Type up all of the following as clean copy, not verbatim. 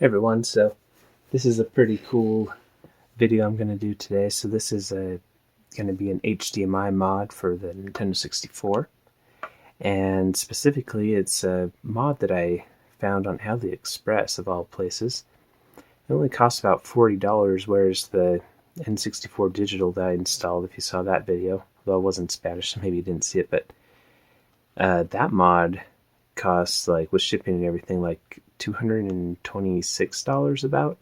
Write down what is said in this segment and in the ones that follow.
Hey everyone, so this is a pretty cool video I'm going to do today. So this is going to be an HDMI mod for the Nintendo 64, and specifically it's a mod that I found on AliExpress of all places. It only costs about $40, whereas the N64 Digital that I installed, if you saw that video, although it wasn't Spanish, so maybe you didn't see it, but that mod costs, like with shipping and everything, like $226 about.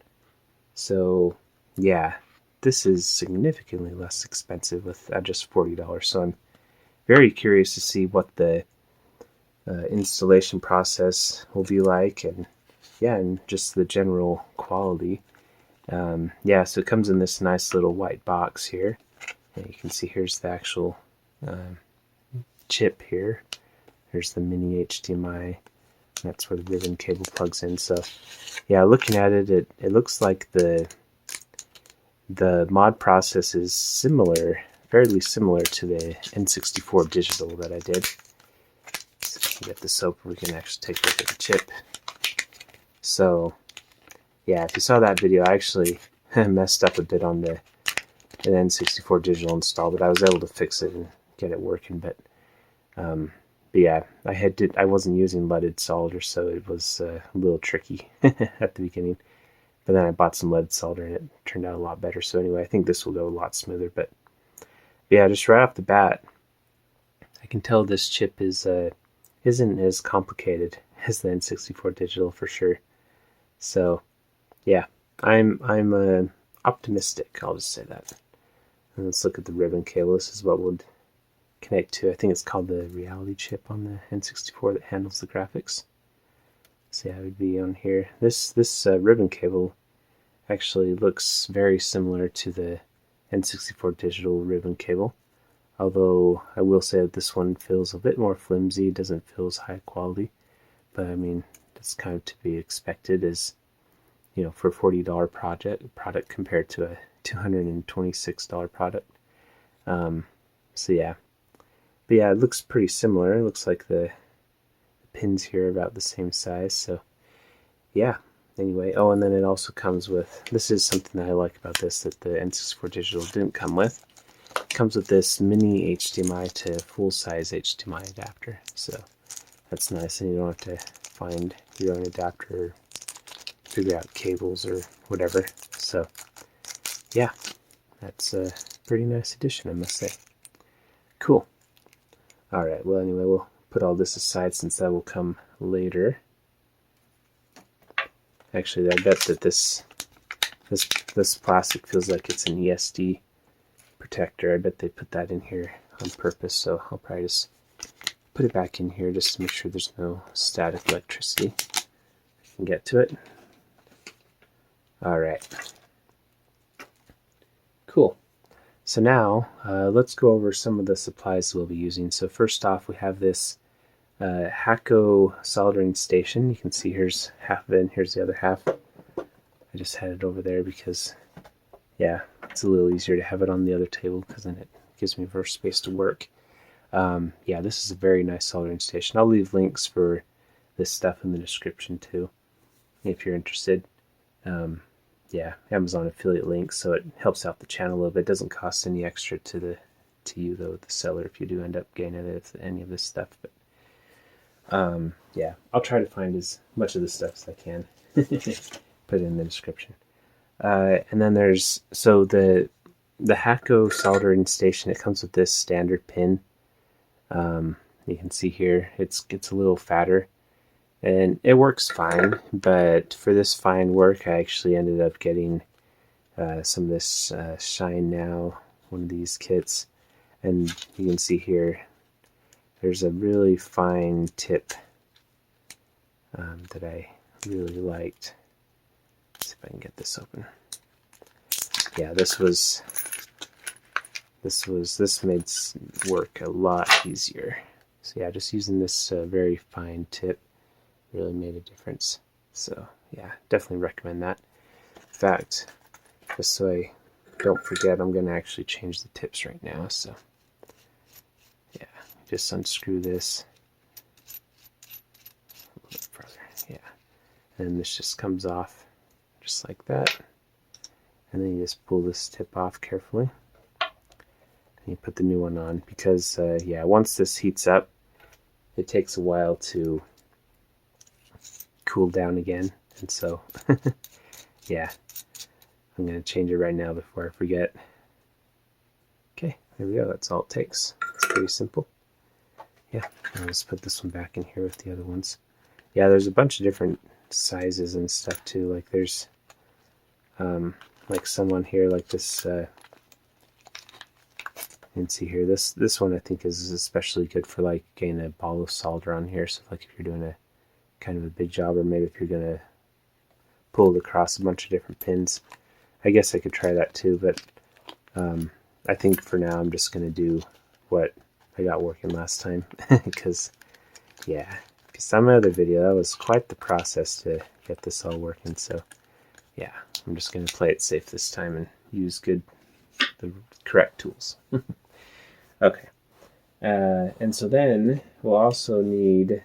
So yeah, this is significantly less expensive with just $40. So I'm very curious to see what the installation process will be like, and yeah, and just the general quality. Yeah, so it comes in this nice little white box here, and you can see here's the actual chip here. Here's the mini HDMI. That's where the ribbon cable plugs in. So yeah, looking at it, it looks like the mod process is similar, fairly similar to the N64 Digital that I did. So if we can get this open, we can actually take a look at the chip. So yeah, if you saw that video, I actually messed up a bit on the N64 Digital install, but I was able to fix it and get it working. But yeah, I wasn't using leaded solder, so it was a little tricky at the beginning. But then I bought some lead solder and it turned out a lot better. So anyway, I think this will go a lot smoother. But yeah, just right off the bat, I can tell this chip isn't as complicated as the N64 Digital for sure. So yeah, I'm optimistic. I'll just say that. And let's look at the ribbon cable. This is what would connect to. I think it's called the reality chip on the N64 that handles the graphics. So yeah, it would be on here. This ribbon cable actually looks very similar to the N64 Digital ribbon cable, although I will say that this one feels a bit more flimsy, doesn't feel as high quality, but I mean, that's kind of to be expected, as you know, for a $40 product compared to a $226 product. So yeah, but yeah, it looks pretty similar. It looks like the pins here are about the same size. So yeah, anyway. Oh, and then it also comes with, this is something that I like about this that the N64 Digital didn't come with. It comes with this mini HDMI to full-size HDMI adapter. So that's nice, and you don't have to find your own adapter or figure out cables or whatever. So yeah, that's a pretty nice addition, I must say. Cool. Alright, well anyway, we'll put all this aside since that will come later. Actually, I bet that this plastic feels like it's an ESD protector. I bet they put that in here on purpose, so I'll probably just put it back in here just to make sure there's no static electricity. I can get to it. Alright. Cool. So now, let's go over some of the supplies we'll be using. So first off, we have this Hakko soldering station. You can see here's half of it and here's the other half. I just had it over there because, yeah, it's a little easier to have it on the other table because then it gives me more space to work. Yeah, this is a very nice soldering station. I'll leave links for this stuff in the description too, if you're interested. Yeah, Amazon affiliate links, so it helps out the channel a little bit. It doesn't cost any extra to you though, the seller, if you do end up getting any of this stuff. But yeah, I'll try to find as much of this stuff as I can. Put it in the description. And then there's, so the Hakko soldering station, it comes with this standard pin. You can see here it's a little fatter, and it works fine, but for this fine work I actually ended up getting some of this Shine Now, one of these kits, and you can see here there's a really fine tip that I really liked. Let's see if I can get this open. Yeah, this made work a lot easier. So yeah, just using this very fine tip really made a difference. So yeah, definitely recommend that. In fact, just so I don't forget, I'm going to actually change the tips right now. So yeah, just unscrew this a little bit further. Yeah, and this just comes off just like that. And then you just pull this tip off carefully. And you put the new one on because, yeah, once this heats up, it takes a while to cool down again. And so, yeah, I'm going to change it right now before I forget. Okay, there we go. That's all it takes. It's pretty simple. Yeah, I'll just put this one back in here with the other ones. Yeah, there's a bunch of different sizes and stuff too. Like there's like someone here like this. You can see here. This one I think is especially good for like getting a ball of solder on here. So like if you're doing a kind of a big job, or maybe if you're gonna pull it across a bunch of different pins. I guess I could try that too, but I think for now I'm just gonna do what I got working last time because yeah. Some other video, that was quite the process to get this all working. So yeah, I'm just going to play it safe this time and use the correct tools. Okay, and so then we'll also need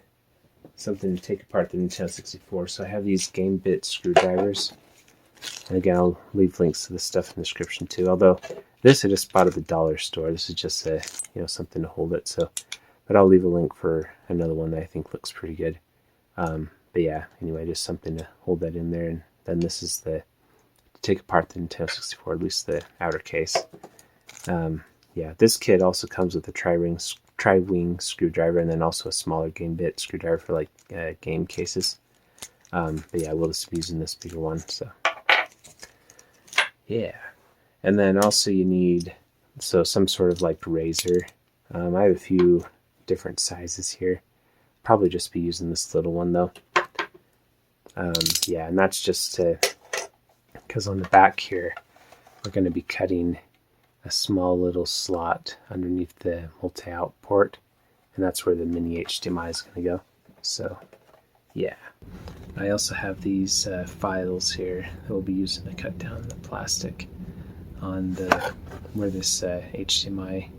something to take apart the Nintendo 64. So I have these game bit screwdrivers, and again I'll leave links to this stuff in the description too. Although this I just bought at the dollar store. This is just a something to hold it. So. But I'll leave a link for another one that I think looks pretty good. But yeah, anyway, just something to hold that in there. And then this is to take apart the Nintendo 64, at least the outer case. Yeah, this kit also comes with a tri-wing screwdriver and then also a smaller game bit screwdriver for like game cases. But yeah, we'll just be using this bigger one. So yeah, and then also you need some sort of like razor. I have a few different sizes here. Probably just be using this little one though. Yeah, and that's just because on the back here we're going to be cutting a small little slot underneath the multi-out port, and that's where the mini HDMI is going to go. So yeah, I also have these files here that we'll be using to cut down the plastic on where this HDMI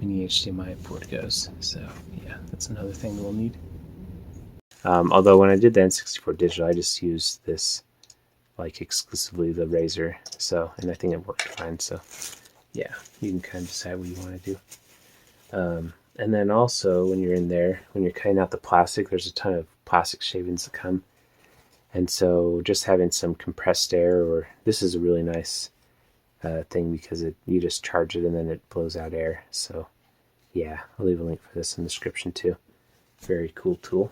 mini HDMI port goes. So yeah, that's another thing we'll need. Although when I did the N64 Digital, I just used this like exclusively the razor. So, and I think it worked fine. So yeah, you can kind of decide what you want to do. And then also when you're in there, when you're cutting out the plastic, there's a ton of plastic shavings that come. And so just having some compressed air, or this is a really nice thing because you just charge it and then it blows out air. So yeah, I'll leave a link for this in the description too. Very cool tool.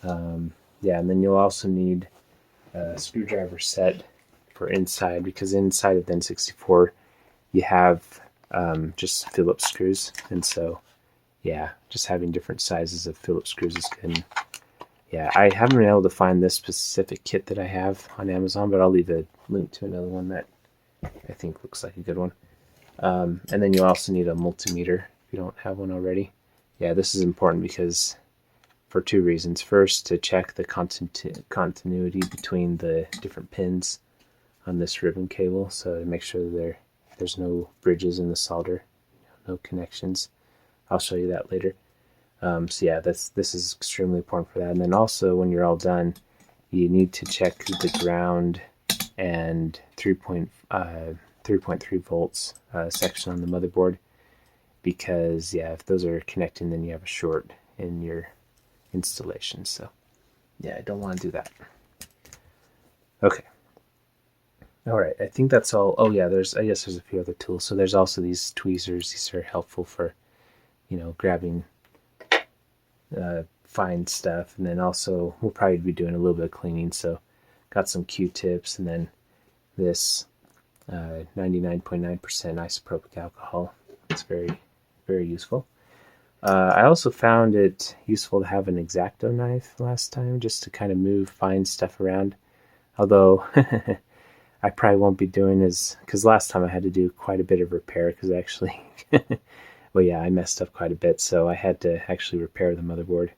Yeah, and then you'll also need a screwdriver set for inside, because inside of the N64 you have just Phillips screws, and so yeah, just having different sizes of Phillips screws is good. And yeah, I haven't been able to find this specific kit that I have on Amazon, but I'll leave a link to another one that I think looks like a good one. And then you also need a multimeter if you don't have one already. Yeah, this is important because for two reasons. First, to check the continuity between the different pins on this ribbon cable, so to make sure that there's no bridges in the solder, no connections. I'll show you that later. So yeah, this is extremely important for that. And then also, when you're all done, you need to check the ground and 3.3 volts section on the motherboard, because yeah, if those are connecting, then you have a short in your installation. So yeah, I don't want to do that. Okay. All right, I think that's all. Oh yeah, I guess there's a few other tools. So there's also these tweezers. These are helpful for, grabbing fine stuff. And then also we'll probably be doing a little bit of cleaning. So got some Q-tips, and then this 99.9% isopropyl alcohol. It's very, very useful. I also found it useful to have an X-Acto knife last time, just to kind of move fine stuff around. Although I probably won't be doing because last time I had to do quite a bit of repair, because actually, well yeah, I messed up quite a bit, so I had to actually repair the motherboard,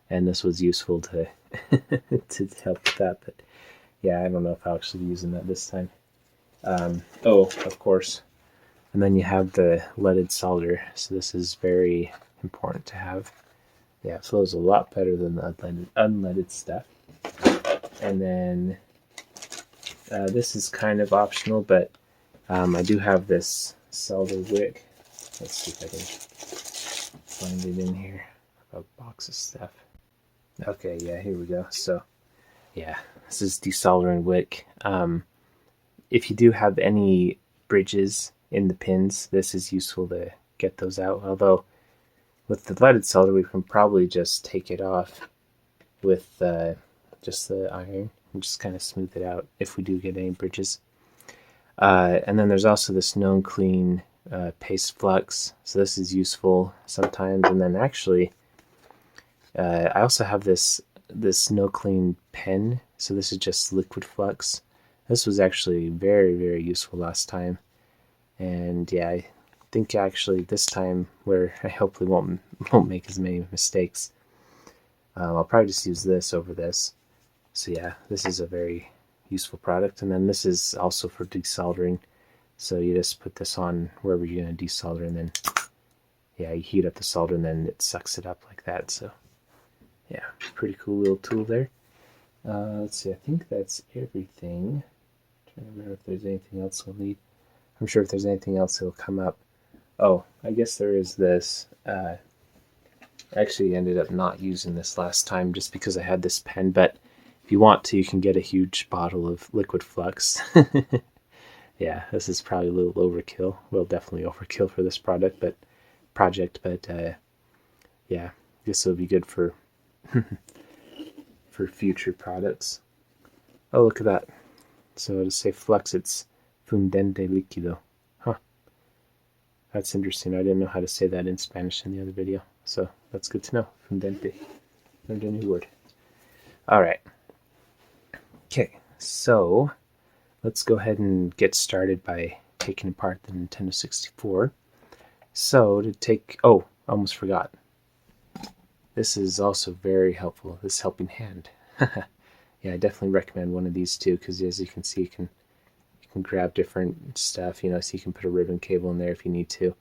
and this was useful to to help with that. But yeah, I don't know if I'll actually be using that this time. Oh, of course. And then you have the leaded solder. So this is very important to have. Yeah, it flows a lot better than the unleaded stuff. And then This is kind of optional, but I do have this solder wick. Let's see if I can find it in here. A box of stuff. Okay, yeah, here we go. So, yeah, this is desoldering wick. If you do have any bridges in the pins, this is useful to get those out. Although, with the leaded solder, we can probably just take it off with just the iron and just kind of smooth it out if we do get any bridges. And then there's also this known clean paste flux, so this is useful sometimes. And then actually I also have this no clean pen, so this is just liquid flux. This was actually very, very useful last time, and yeah, I think actually this time, where I hopefully won't make as many mistakes, I'll probably just use this over this. So yeah, this is a very useful product. And then this is also for desoldering, so you just put this on wherever you're going to desolder, and then yeah, you heat up the solder and then it sucks it up like that. So yeah, pretty cool little tool there. Let's see, I think that's everything. I'm trying to remember if there's anything else we'll need. I'm sure if there's anything else it'll come up. Oh, I guess there is this. I actually ended up not using this last time just because I had this pen, but if you want to, you can get a huge bottle of liquid flux. Yeah, this is probably a little overkill. Well, definitely overkill for this project, but yeah, I guess it'll be good for for future products. Oh, look at that. So to say flux, it's fundente líquido. Huh. That's interesting. I didn't know how to say that in Spanish in the other video, so that's good to know. Fundente. Learned a new word. All right. Okay, so let's go ahead and get started by taking apart the Nintendo 64. So to take, oh, almost forgot. This is also very helpful, this helping hand. Yeah, I definitely recommend one of these too, because as you can see, you can grab different stuff, you know, so you can put a ribbon cable in there if you need to.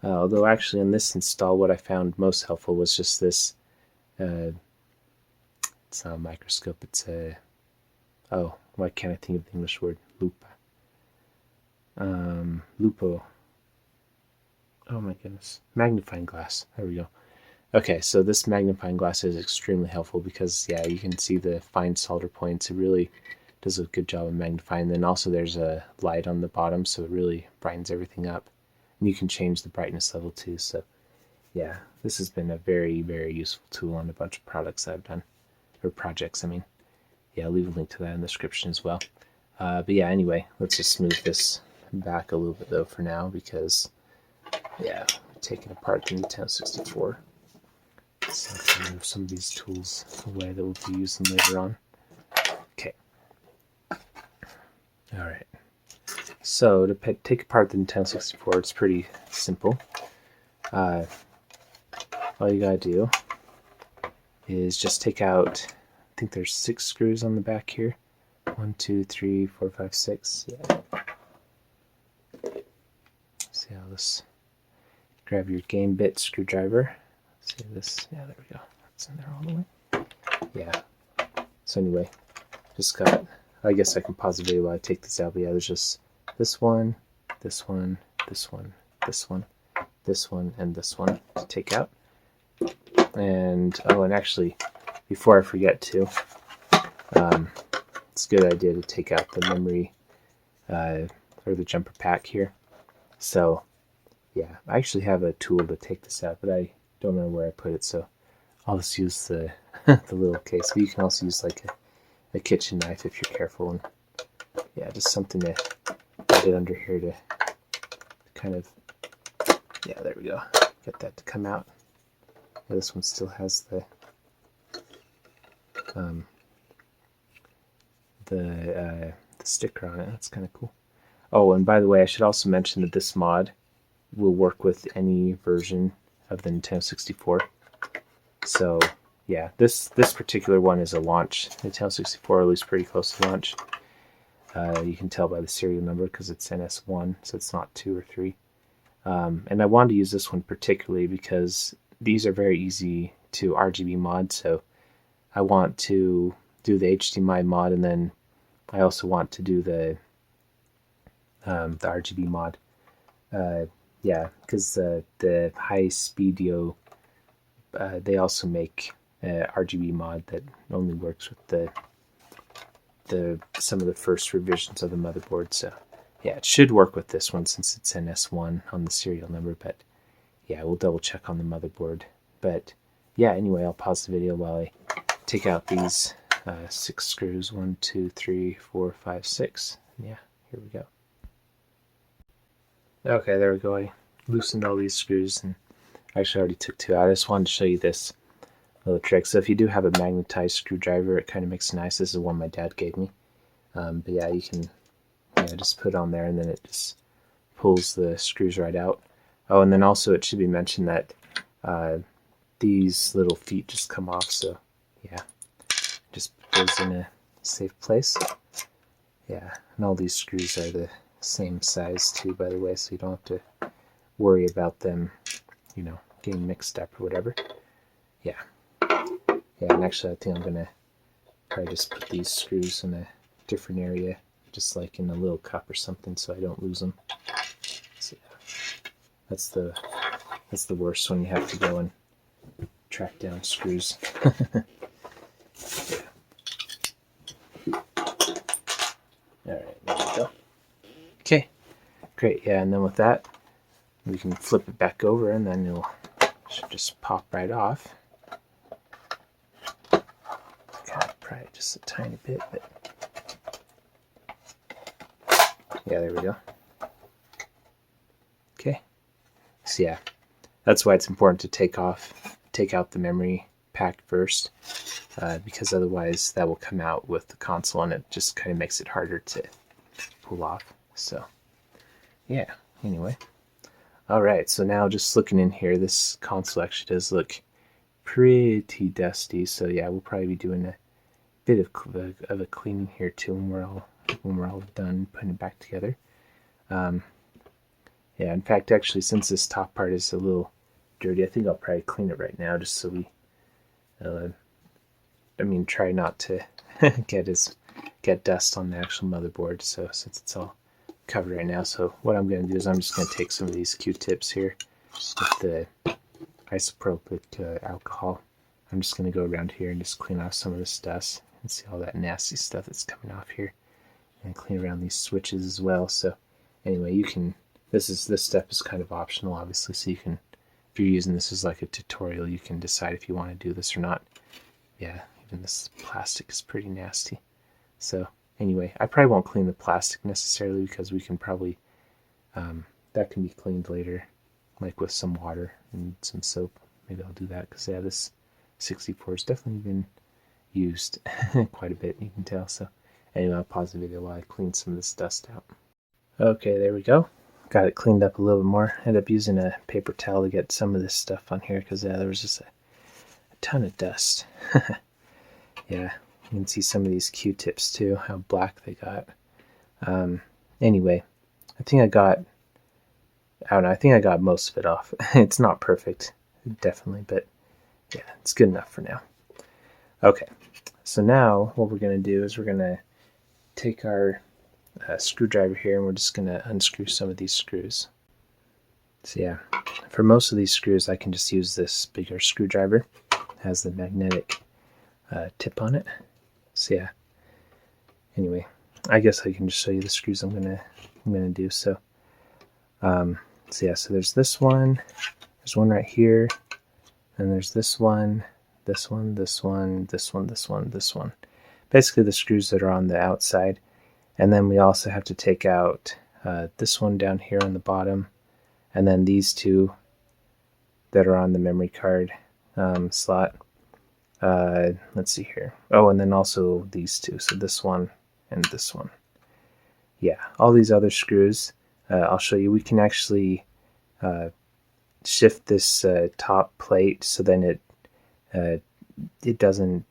Although actually on this install, what I found most helpful was just this, it's not a microscope, it's a, oh, why can't I think of the English word? Lupa. Lupo. Oh my goodness. Magnifying glass. There we go. Okay, so this magnifying glass is extremely helpful because, yeah, you can see the fine solder points. It really does a good job of magnifying. Then also there's a light on the bottom, so it really brightens everything up. And you can change the brightness level too. So, yeah, this has been a very, very useful tool on a bunch of products that I've done. Or projects, I mean. Yeah, I'll leave a link to that in the description as well. But yeah, anyway, let's just move this back a little bit though for now, because yeah, taking apart the Nintendo 64. So I can move some of these tools away that we'll be using later on. Okay. Alright. So to take apart the Nintendo 64, it's pretty simple. All you gotta do is just take out, I think there's 6 screws on the back here. 1, 2, 3, 4, 5, 6. Yeah. See how this. Grab your game bit screwdriver. See this. Yeah, there we go. It's in there all the way. Yeah. So anyway, just got. I guess I can pause the video while I take this out. But yeah, there's just this one, this one, this one, this one, this one, and this one to take out. And oh, and actually, before I forget to, it's a good idea to take out the memory or the jumper pack here. So yeah, I actually have a tool to take this out, but I don't remember where I put it, so I'll just use the the little case. But you can also use like a kitchen knife if you're careful, and yeah, just something to get it under here to kind of, yeah, there we go, get that to come out. Yeah, this one still has the sticker on it. That's kind of cool. Oh, and by the way, I should also mention that this mod will work with any version of the Nintendo 64. So yeah, this particular one is a launch Nintendo 64, at least pretty close to launch. You can tell by the serial number because it's NS1, so it's not 2 or 3. And I wanted to use this one particularly because these are very easy to RGB mod, so I want to do the HDMI mod and then I also want to do the RGB mod. Yeah, because the Highspeedido, they also make RGB mod that only works with some of the first revisions of the motherboard. So yeah, it should work with this one since it's an S1 on the serial number. But yeah, we'll double check on the motherboard. But yeah, anyway, I'll pause the video while I take out these 6 screws. 1, 2, 3, 4, 5, 6. Yeah, here we go. Okay, there we go. I loosened all these screws, and actually I already took 2 out. I just wanted to show you this little trick. So if you do have a magnetized screwdriver, it kind of makes it nice. This is one my dad gave me. But yeah, you can just put it on there, and then it just pulls the screws right out. Oh, and then also it should be mentioned that these little feet just come off, so yeah, just goes in a safe place. Yeah, and all these screws are the same size too, by the way, so you don't have to worry about them, getting mixed up or whatever. Yeah, and actually I think I'm gonna probably just put these screws in a different area, just like in a little cup or something, so I don't lose them. So yeah, that's the worst when you have to go and track down screws. Yeah. Alright, there we go. Okay, great. Yeah, and then with that, we can flip it back over, and then it'll should just pop right off. Kind of pry it just a tiny bit, but yeah, there we go. Okay, so yeah, that's why it's important to take out the memory pack first, because otherwise that will come out with the console, and it just kind of makes it harder to pull off. So yeah, anyway. Alright, so now just looking in here, this console actually does look pretty dusty, so yeah, we'll probably be doing a bit of a cleaning here too when we're all done putting it back together. Yeah, in fact, actually, since this top part is a little dirty, I think I'll probably clean it right now, just so we try not to get dust on the actual motherboard. So since it's all covered right now, so what I'm going to do is I'm just going to take some of these Q-tips here with the isopropyl alcohol. I'm just going to go around here and just clean off some of this dust and see all that nasty stuff that's coming off here, and clean around these switches as well. So anyway, you can, this step is kind of optional, obviously, so you can, if you're using this as like a tutorial, you can decide if you want to do this or not. Yeah, even this plastic is pretty nasty. So anyway, I probably won't clean the plastic necessarily, because we can probably, that can be cleaned later, like with some water and some soap. Maybe I'll do that, because yeah, this 64 has definitely been used quite a bit, you can tell. So anyway, I'll pause the video while I clean some of this dust out. Okay, there we go. Got it cleaned up a little bit more. Ended up using a paper towel to get some of this stuff on here, because yeah, there was just a ton of dust. Yeah, you can see some of these Q-tips too, how black they got. Anyway, I think I got most of it off. It's not perfect, definitely, but yeah, it's good enough for now. Okay, so now what we're going to do is we're going to take our screwdriver here, and we're just going to unscrew some of these screws. So yeah, for most of these screws I can just use this bigger screwdriver. It has the magnetic tip on it. So yeah, anyway, I guess I can just show you the screws I'm gonna do. So so yeah, so there's this one, there's one right here, and there's this one, this one, this one, this one, this one, this one. Basically the screws that are on the outside. And then we also have to take out this one down here on the bottom, and then these two that are on the memory card slot. Let's see here. Oh, and then also these two. So this one and this one. Yeah, all these other screws, I'll show you. We can actually shift this top plate so then it doesn't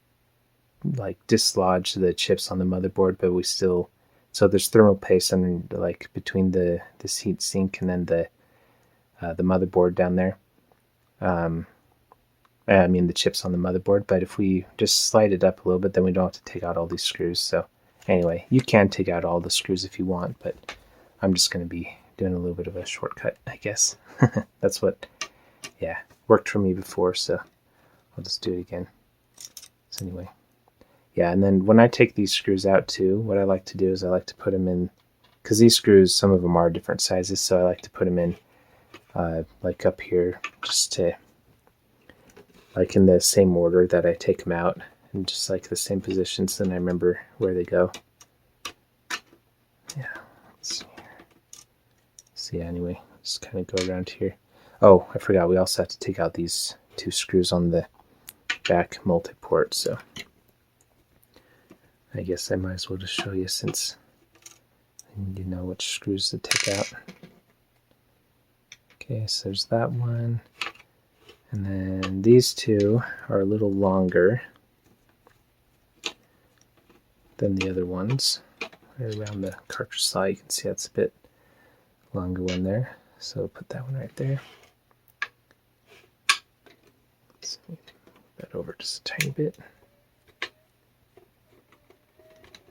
like dislodge the chips on the motherboard, but we still, so there's thermal paste under, like between this heat sink and then the motherboard down there. The chips on the motherboard, but if we just slide it up a little bit, then we don't have to take out all these screws. So Anyway, you can take out all the screws if you want, but I'm just going to be doing a little bit of a shortcut, I guess. That's what, yeah, worked for me before, so I'll just do it again. So anyway, yeah, and then when I take these screws out too, what I like to do is I like to put them in, because these screws, some of them are different sizes, so I like to put them in like up here, just to, like in the same order that I take them out, and just like the same positions, then I remember where they go. Yeah, let's see here. So yeah, anyway, just kind of go around here. Oh, I forgot, we also have to take out these two screws on the back multi-port, so I guess I might as well just show you, since you know which screws to take out. Okay, so there's that one, and then these two are a little longer than the other ones. Right around the cartridge slot, you can see that's a bit longer one there, so we'll put that one right there. Let's move that over just a tiny bit.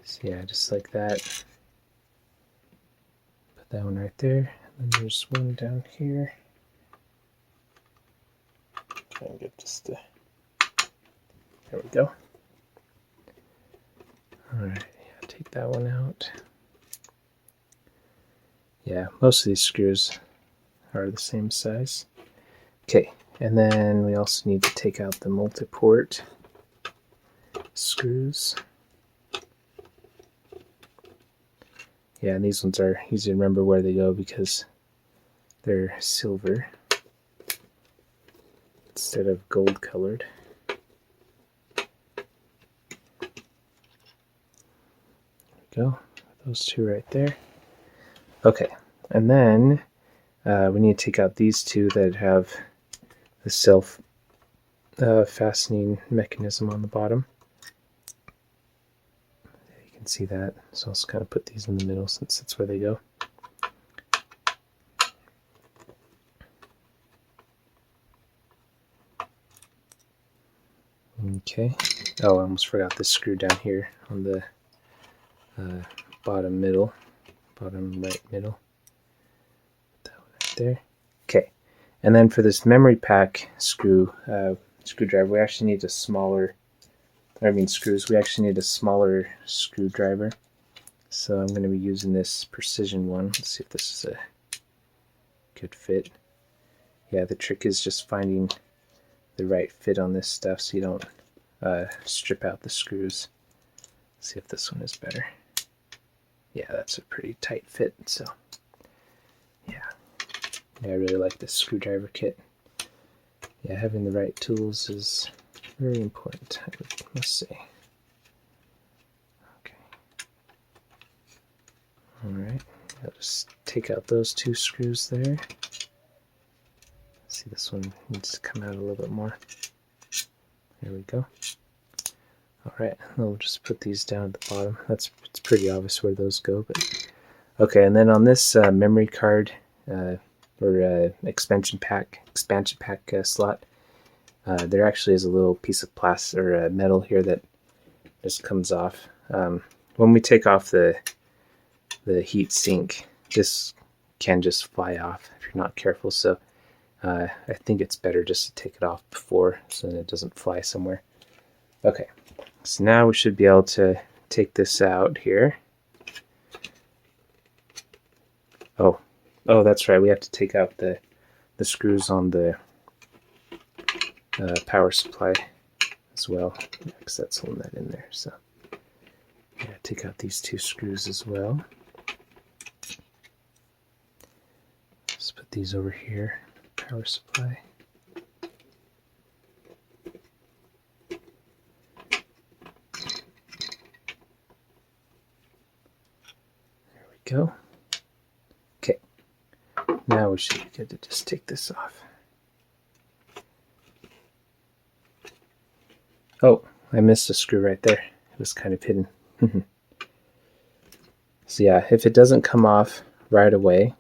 So yeah, just like that. Put that one right there. And then there's one down here. Try and get just there we go. Alright, yeah, take that one out. Yeah, most of these screws are the same size. Okay, and then we also need to take out the multi-port screws. Yeah, and these ones are easy to remember where they go because they're silver instead of gold colored. There we go, those two right there. Okay, and then we need to take out these two that have the self fastening mechanism on the bottom. You can see that, so I'll just kind of put these in the middle since that's where they go. Okay, oh, I almost forgot this screw down here on the bottom right middle. Put that one right there. Okay, and then for this memory pack screwdriver, we actually need a smaller, screws, we actually need a smaller screwdriver. So I'm going to be using this precision one. Let's see if this is a good fit. Yeah, the trick is just finding the right fit on this stuff so you don't strip out the screws. Let's see if this one is better. Yeah, that's a pretty tight fit, so yeah, I really like this screwdriver kit. Yeah, having the right tools is very important, I must say. Okay. Alright, I'll just take out those two screws there. See, this one needs to come out a little bit more. There we go. Alright, we'll just put these down at the bottom. It's pretty obvious where those go, but okay. And then on this memory card or expansion pack slot, there actually is a little piece of plastic or metal here that just comes off. When we take off the heat sink, this can just fly off if you're not careful. So I think it's better just to take it off before so that it doesn't fly somewhere. Okay, so now we should be able to take this out here. Oh, that's right, we have to take out the screws on the power supply as well, because that's holding that in there. So yeah, take out these two screws as well. Just put these over here, power supply. There we go. Okay, now we should be good to just take this off. Oh, I missed a screw right there. It was kind of hidden. So yeah, if it doesn't come off right away,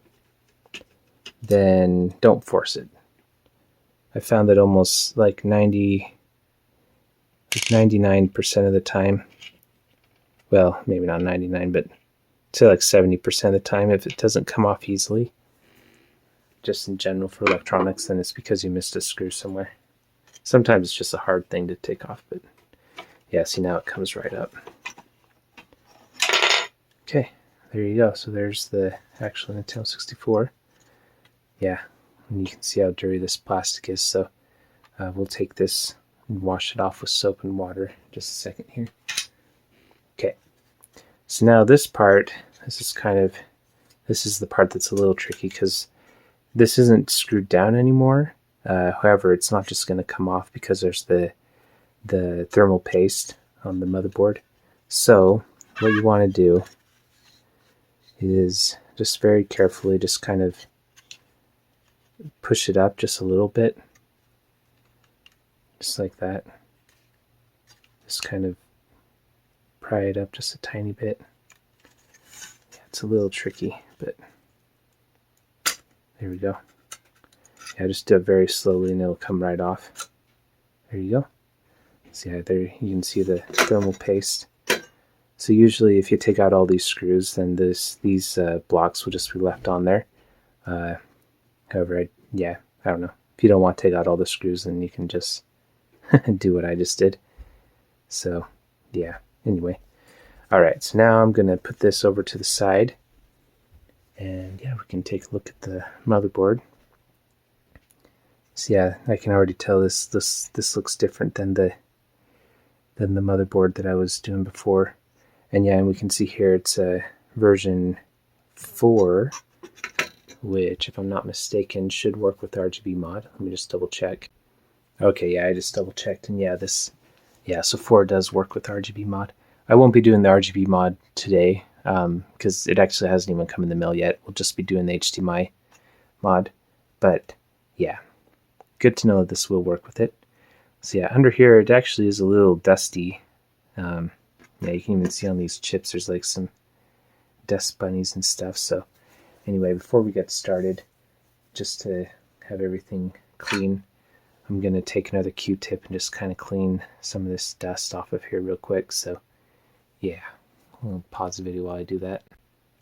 then don't force it. I found that almost like 99% of the time, well, maybe not 99, but say like 70% of the time, if it doesn't come off easily, just in general for electronics, then it's because you missed a screw somewhere. Sometimes it's just a hard thing to take off, but yeah, see, now it comes right up. Okay, there you go. So there's the actual Nintendo 64. Yeah, and you can see how dirty this plastic is. So we'll take this and wash it off with soap and water in just a second here. Okay, so now this part, this is the part that's a little tricky because this isn't screwed down anymore. However, it's not just going to come off because there's the thermal paste on the motherboard. So what you want to do is just very carefully just kind of push it up just a little bit, just like that. Just kind of pry it up just a tiny bit. Yeah, it's a little tricky, but there we go. Yeah, just do it very slowly and it'll come right off. There you go. See how there you can see the thermal paste. So usually if you take out all these screws, then these blocks will just be left on there. However, I don't know. If you don't want to take out all the screws, then you can just do what I just did. So yeah, anyway. Alright, so now I'm going to put this over to the side. And yeah, we can take a look at the motherboard. So yeah, I can already tell this looks different than the motherboard that I was doing before. And yeah, and we can see here it's a version 4, which, if I'm not mistaken, should work with RGB mod. Let me just double check. Okay, yeah, I just double checked, and so 4 does work with RGB mod. I won't be doing the RGB mod today because it actually hasn't even come in the mail yet. We'll just be doing the HDMI mod. But yeah, good to know that this will work with it. So yeah, under here it actually is a little dusty. Yeah, you can even see on these chips there's like some dust bunnies and stuff. So anyway, before we get started, just to have everything clean, I'm going to take another Q-tip and just kind of clean some of this dust off of here real quick. So yeah, I'll pause the video while I do that.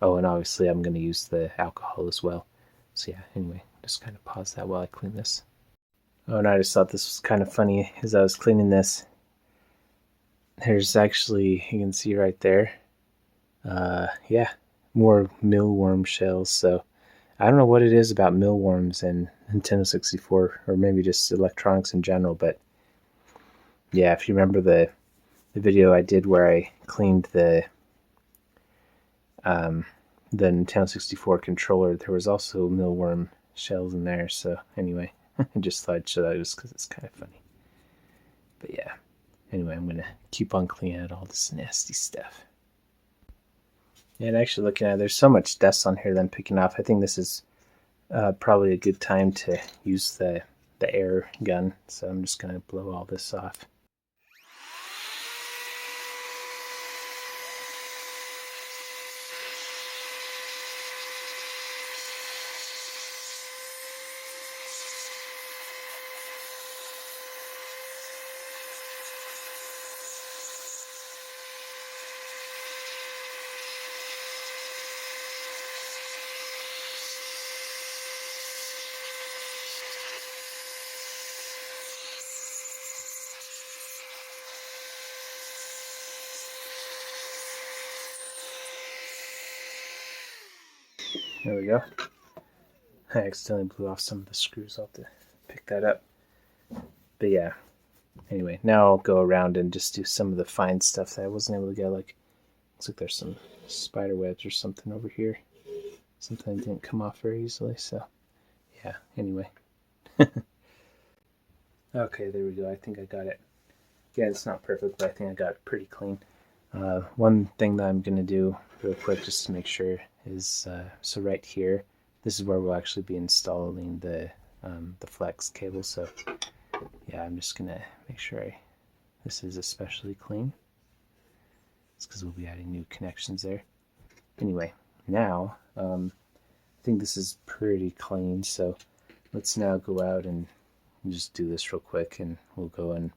Oh, and obviously I'm going to use the alcohol as well. So yeah, anyway, just kind of pause that while I clean this. Oh, and I just thought this was kind of funny as I was cleaning this. There's actually, you can see right there, yeah, more mealworm shells. So I don't know what it is about mealworms and Nintendo 64, or maybe just electronics in general, but yeah, if you remember the video I did where I cleaned the Nintendo 64 controller, there was also mealworm shells in there. So anyway, I just thought I'd show that just because it's kind of funny. But yeah, anyway, I'm going to keep on cleaning out all this nasty stuff. And actually looking at it, there's so much dust on here that I'm picking off. I think this is probably a good time to use the air gun. So I'm just going to blow all this off. There we go. I accidentally blew off some of the screws. I'll have to pick that up. But yeah, anyway, now I'll go around and just do some of the fine stuff that I wasn't able to get. Like, looks like there's some spider webs or something over here. Something that didn't come off very easily. So yeah, anyway. Okay, there we go. I think I got it. Yeah, it's not perfect, but I think I got it pretty clean. One thing that I'm going to do real quick just to make sure is, so right here, this is where we'll actually be installing the flex cable. So yeah, I'm just going to make sure this is especially clean. It's because we'll be adding new connections there. Anyway, now I think this is pretty clean. So let's now go out and just do this real quick, and we'll go and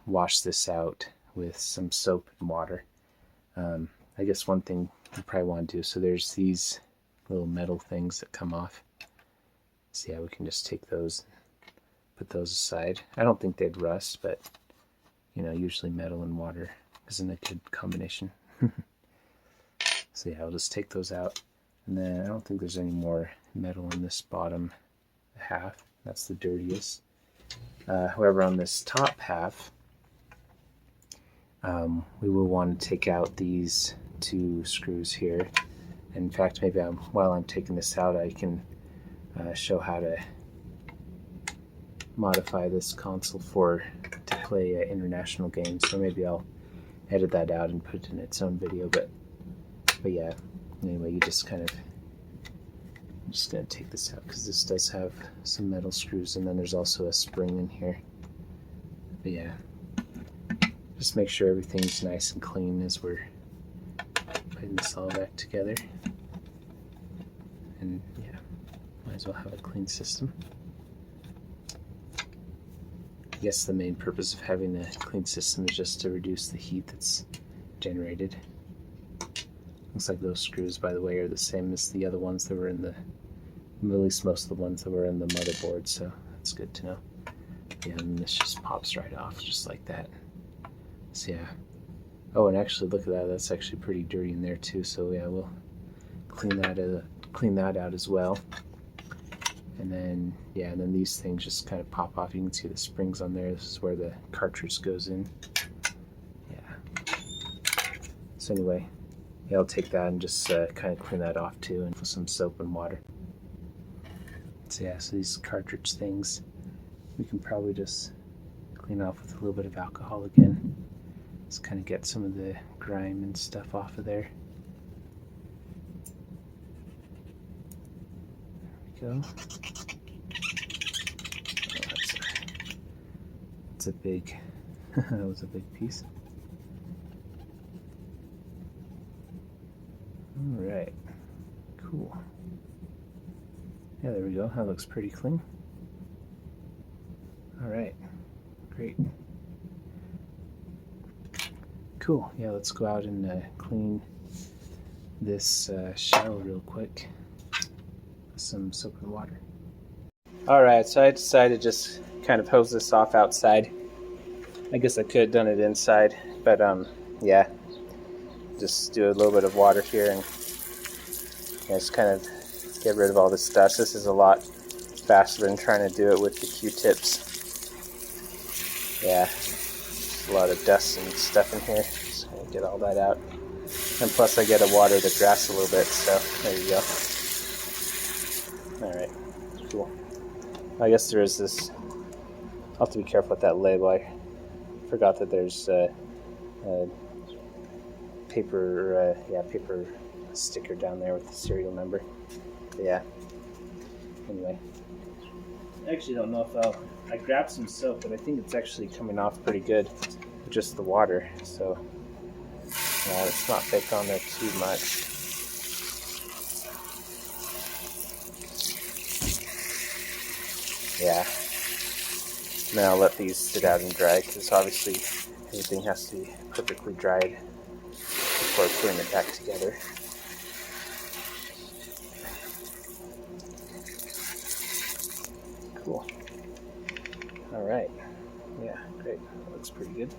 wash this out with some soap and water. I guess one thing you probably want to do, so there's these little metal things that come off. So yeah, we can just take those, put those aside. I don't think they'd rust, but you know, usually metal and water isn't a good combination. So yeah, I'll just take those out. And then I don't think there's any more metal in this bottom half. That's the dirtiest. However, on this top half, we will want to take out these two screws here. In fact, maybe while I'm taking this out, I can show how to modify this console to play international games. So maybe I'll edit that out and put it in its own video. But yeah, anyway, you just kind of, I'm just going to take this out because this does have some metal screws, and then there's also a spring in here. But yeah, just make sure everything's nice and clean as we're putting this all back together. And yeah, might as well have a clean system. I guess the main purpose of having a clean system is just to reduce the heat that's generated. Looks like those screws, by the way, are the same as the other ones that were in the, at least most of the ones that were in the motherboard, so that's good to know. Yeah, and this just pops right off, just like that. So yeah. Oh, and actually, look at that. That's actually pretty dirty in there too. So yeah, we'll clean that out as well. And then yeah, and then these things just kind of pop off. You can see the springs on there. This is where the cartridge goes in. Yeah. So anyway, yeah, I'll take that and just kind of clean that off too, and with some soap and water. So yeah, so these cartridge things, we can probably just clean off with a little bit of alcohol again. Just kind of get some of the grime and stuff off of there. There we go. Oh, that's a big, that was a big piece. Alright, cool. Yeah, there we go. That looks pretty clean. Alright, great. Cool. Yeah, let's go out and clean this shower real quick with some soap and water. Alright, so I decided to just kind of hose this off outside. I guess I could have done it inside, but yeah, just do a little bit of water here and just kind of get rid of all this dust. This is a lot faster than trying to do it with the Q-tips. Yeah, a lot of dust and stuff in here. Just gonna get all that out. And plus I get to water the grass a little bit, so there you go. Alright, cool. I guess there is this, I'll have to be careful with that label. I forgot that there's paper sticker down there with the serial number. But yeah, anyway. I actually don't know if I grabbed some soap, but I think it's actually coming off pretty good with just the water, so yeah, it's not baked on there too much. Yeah, and then I'll let these sit out and dry, because obviously everything has to be perfectly dried before putting it back together. Cool. Alright. Yeah, great. That looks pretty good.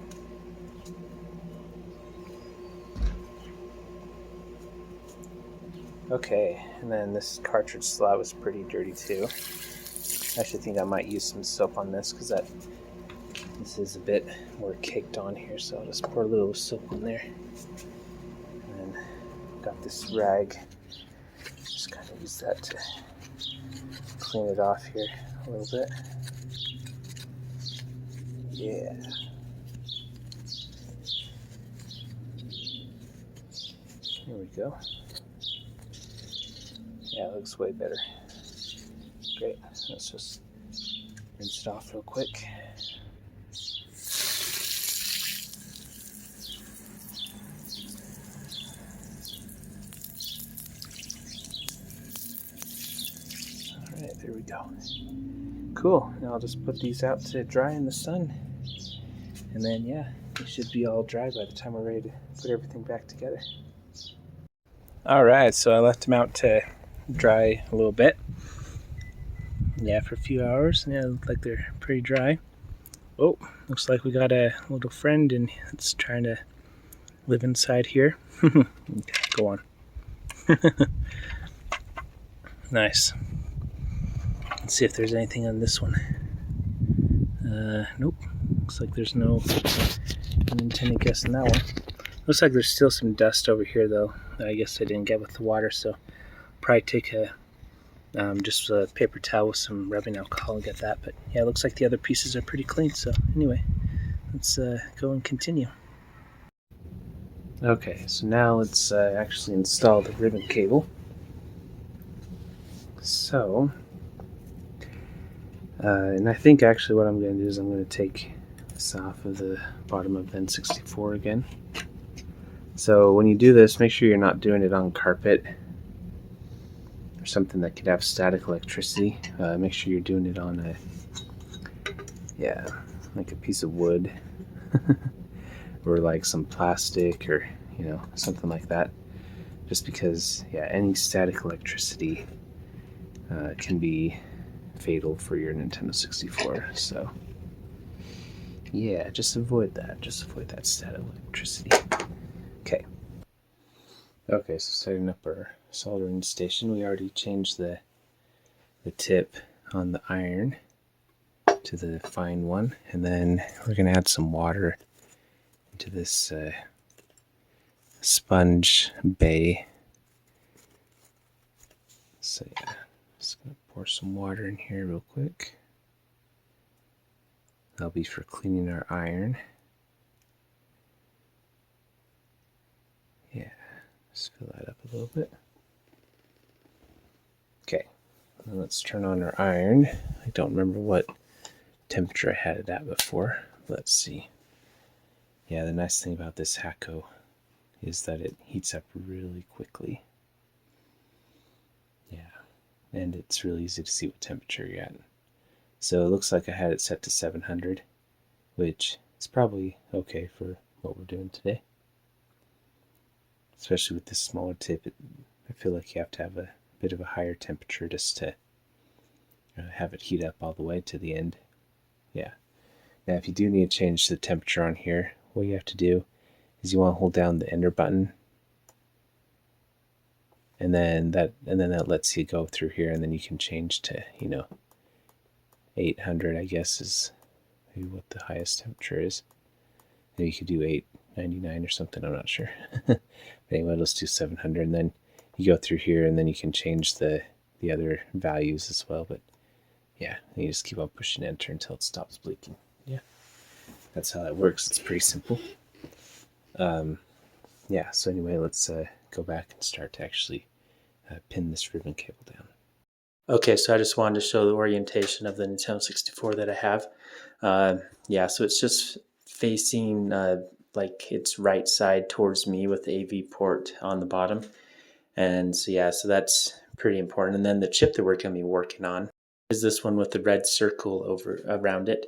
Okay, and then this cartridge slot was pretty dirty too. I actually think I might use some soap on this because this is a bit more caked on here, so I'll just pour a little soap on there. And then got this rag. Just kind of use that to clean it off here a little bit. Yeah. Here we go. Yeah, it looks way better. Great. Let's just rinse it off real quick. Alright, there we go. Cool. Now I'll just put these out to dry in the sun. And then, yeah, it should be all dry by the time we're ready to put everything back together. Alright, so I left them out to dry a little bit. Yeah, for a few hours. Yeah, look like they're pretty dry. Oh, looks like we got a little friend and it's trying to live inside here. Go on. Nice. Let's see if there's anything on this one. Nope. Looks like there's no unintended guest in that one. Looks like there's still some dust over here though. I guess I didn't get with the water, so probably take a just a paper towel with some rubbing alcohol and get that. But yeah, it looks like the other pieces are pretty clean. So anyway, let's go and continue. Okay, so now let's actually install the ribbon cable. So, and I think actually what I'm going to do is I'm going to take this off of the bottom of the N64 again. So when you do this, make sure you're not doing it on carpet or something that could have static electricity. Make sure you're doing it on like a piece of wood or like some plastic or, you know, something like that. Just because, yeah, any static electricity can be fatal for your Nintendo 64. So, yeah, just avoid that. Just avoid that static electricity. Okay. Okay, so setting up our soldering station, we already changed the tip on the iron to the fine one, and then we're going to add some water into this sponge bay. So yeah, just going to pour some water in here real quick. That'll be for cleaning our iron. Yeah, just fill that up a little bit. Okay, now let's turn on our iron. I don't remember what temperature I had it at before. Let's see. Yeah, the nice thing about this Hakko is that it heats up really quickly. Yeah, and it's really easy to see what temperature you're at. So it looks like I had it set to 700, which is probably okay for what we're doing today. Especially with this smaller tip, I feel like you have to have a bit of a higher temperature just to have it heat up all the way to the end. Yeah. Now if you do need to change the temperature on here, what you have to do is you want to hold down the enter button, and then that lets you go through here, and then you can change to, you know, 800 I guess is maybe what the highest temperature is. Maybe you could do 899 or something, I'm not sure. But anyway, let's do 700, and then you go through here, and then you can change the other values as well. But yeah, and you just keep on pushing enter until it stops blinking. Yeah, that's how that works. It's pretty simple. Yeah, so anyway, let's go back and start to actually pin this ribbon cable down. Okay, so I just wanted to show the orientation of the Nintendo 64 that I have. Yeah, so it's just facing like its right side towards me with the AV port on the bottom. And so yeah, so that's pretty important. And then the chip that we're going to be working on is this one with the red circle around it.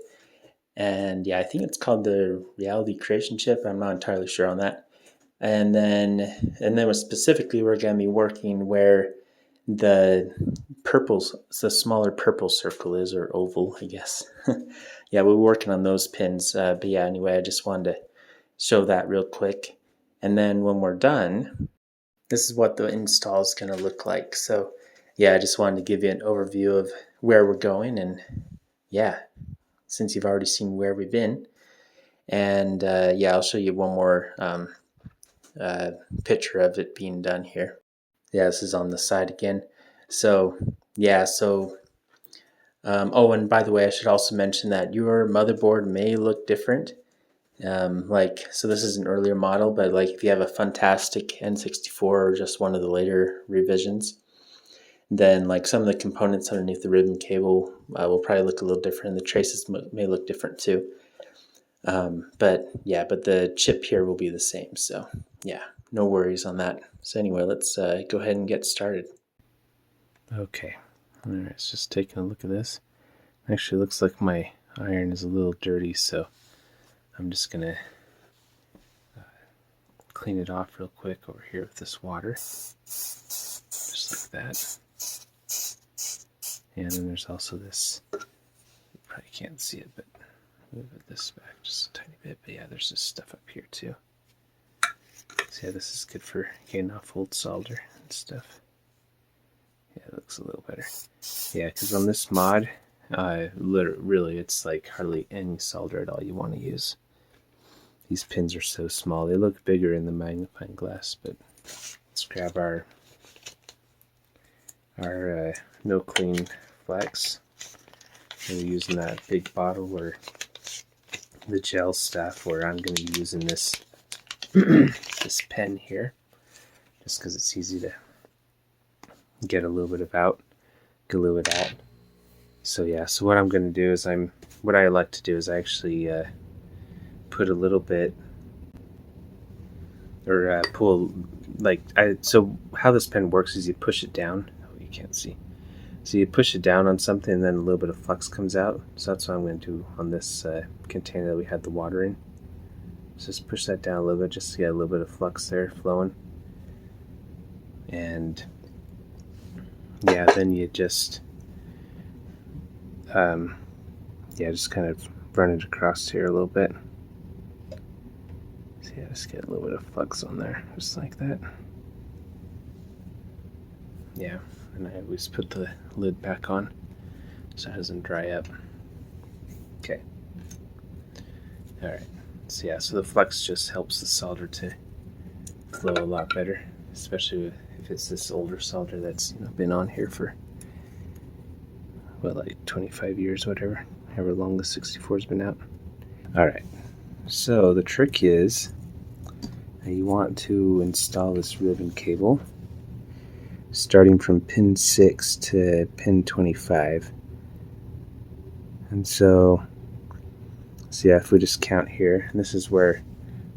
And yeah, I think it's called the Reality Creation chip. I'm not entirely sure on that. And then specifically we're going to be working where the smaller purple circle is, or oval, I guess. Yeah, we're working on those pins. But yeah, anyway, I just wanted to show that real quick. And then when we're done, this is what the install is going to look like. So yeah, I just wanted to give you an overview of where we're going. And yeah, since you've already seen where we've been. And yeah, I'll show you one more picture of it being done here. Yeah, this is on the side again. So yeah, so oh, and by the way, I should also mention that your motherboard may look different. So this is an earlier model, but like if you have a fantastic N64 or just one of the later revisions, then like some of the components underneath the ribbon cable will probably look a little different. The traces may look different too. But yeah, but the chip here will be the same. So yeah, no worries on that. So anyway, let's go ahead and get started. Okay, all right, let's just take a look at this. Actually, looks like my iron is a little dirty, so I'm just gonna clean it off real quick over here with this water. Just like that. And then there's also this, you probably can't see it, but move this back just a tiny bit. But yeah, there's this stuff up here too. So yeah, this is good for getting off old solder and stuff. Yeah, it looks a little better. Yeah, because on this mod, really it's like hardly any solder at all you want to use. These pins are so small. They look bigger in the magnifying glass, but let's grab our no clean flex. We're using that big bottle or the gel stuff, where I'm going to be using this this pen here, just because it's easy to get a little bit of out, get a little bit out. So yeah, so what I'm going to do is what I like to do is I actually put a little bit, or pull, so how this pen works is you push it down. Oh, you can't see. So you push it down on something and then a little bit of flux comes out. So that's what I'm going to do on this container that we had the water in. Just push that down a little bit just to get a little bit of flux there flowing. And yeah, then you just just kind of run it across here a little bit. So yeah, just get a little bit of flux on there, just like that. Yeah, and I always put the lid back on so it doesn't dry up. Okay. Alright, so yeah, so the flux just helps the solder to flow a lot better, especially if it's this older solder that's been on here for, well, like 25 years, whatever, however long the 64's been out. Alright, so the trick is you want to install this ribbon cable starting from pin 6 to pin 25. And so yeah, if we just count here, and this is where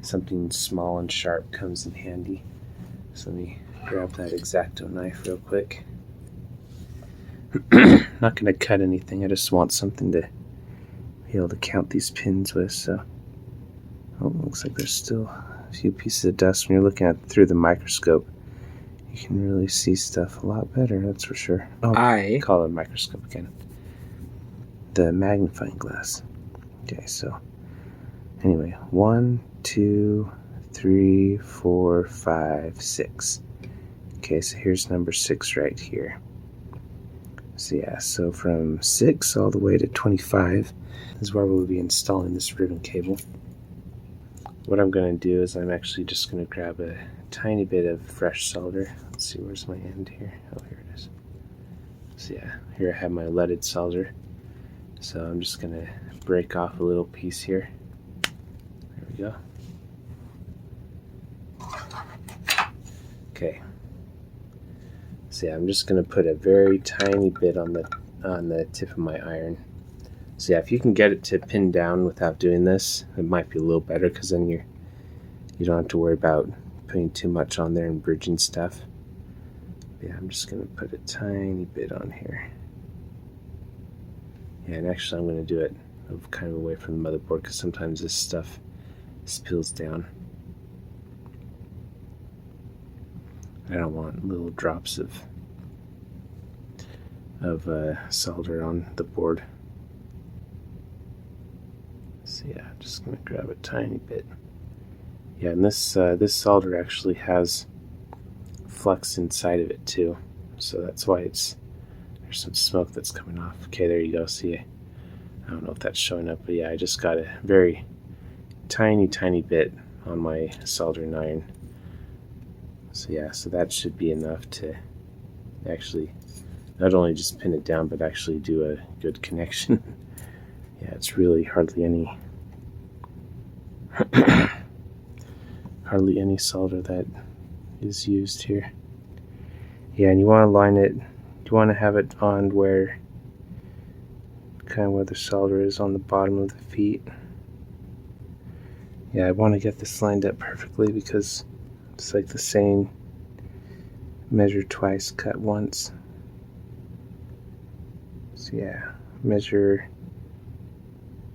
something small and sharp comes in handy. So let me grab that X-Acto knife real quick. Not going to cut anything, I just want something to be able to count these pins with. So, oh, looks like there's still a few pieces of dust. When you're looking at through the microscope, you can really see stuff a lot better, that's for sure. Oh, I call it a microscope again. The magnifying glass. Okay, so anyway, 1, 2, 3, 4, 5, 6. Okay, so here's number 6 right here. So yeah, so from 6 all the way to 25 is where we'll be installing this ribbon cable. What I'm going to do is I'm actually just going to grab a tiny bit of fresh solder. Let's see, where's my end here? Oh, here it is. So yeah, here I have my leaded solder. So I'm just going to break off a little piece here. There we go. Okay. So yeah, I'm just going to put a very tiny bit on the tip of my iron. So yeah, if you can get it to pin down without doing this, it might be a little better, because then you don't have to worry about putting too much on there and bridging stuff. Yeah, I'm just going to put a tiny bit on here. Yeah, and actually I'm going to do it kind of away from the motherboard, because sometimes this stuff spills down. I don't want little drops of solder on the board. So yeah, I'm just going to grab a tiny bit. Yeah, and this solder actually has flux inside of it too, so that's why there's some smoke that's coming off. Okay, there you go. See, I don't know if that's showing up, but yeah, I just got a very tiny bit on my soldering iron. So yeah, so that should be enough to actually not only just pin it down, but actually do a good connection. Yeah, it's really hardly any solder that is used here. Yeah, and you want to line it, you want to have it on where the solder is on the bottom of the feet. Yeah, I want to get this lined up perfectly, because it's like the same measure twice, cut once. So yeah, measure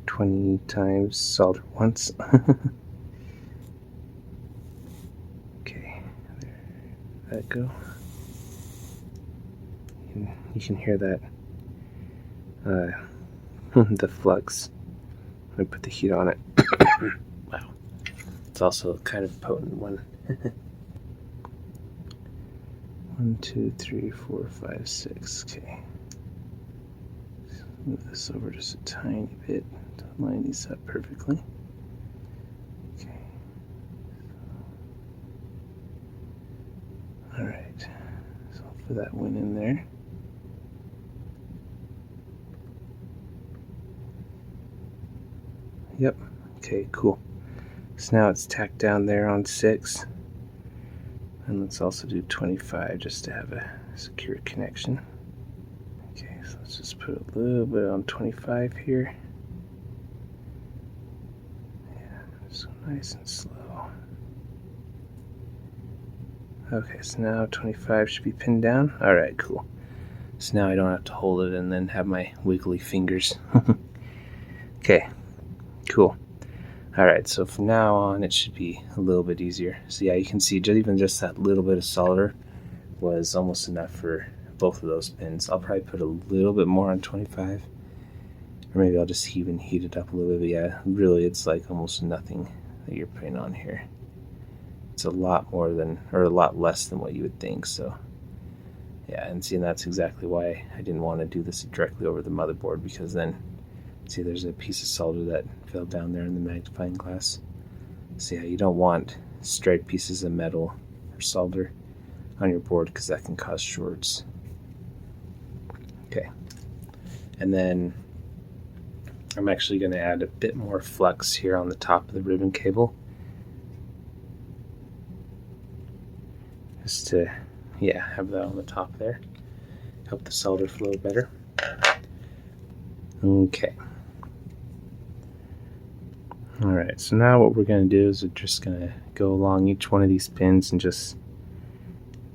20 times, solder once. that go. You can hear that the flux. I put the heat on it. Wow, it's also a kind of potent one. 1, 2, 3, 4, 5, 6. Okay. Move this over just a tiny bit to line these up perfectly. Okay. All right. So I'll put that one in there. Yep. Okay, cool. So now it's tacked down there on 6. And let's also do 25 just to have a secure connection. Okay, so let's just put a little bit on 25 here. Yeah, so nice and slow. Okay, so now 25 should be pinned down. Alright, cool. So now I don't have to hold it and then have my wiggly fingers. Okay, cool. Alright, so from now on it should be a little bit easier. So yeah, you can see even just that little bit of solder was almost enough for both of those pins. I'll probably put a little bit more on 25, or maybe I'll just even heat it up a little bit. But yeah, really it's like almost nothing that you're putting on here. It's a lot more than, or a lot less than what you would think. So yeah, and see, that's exactly why I didn't want to do this directly over the motherboard, because then see there's a piece of solder that fell down there in the magnifying glass. So yeah, you don't want straight pieces of metal or solder on your board because that can cause shorts. Okay, and then I'm actually going to add a bit more flux here on the top of the ribbon cable, just to, yeah, have that on the top there, help the solder flow better. Okay. Alright, so now what we're going to do is we're just going to go along each one of these pins and just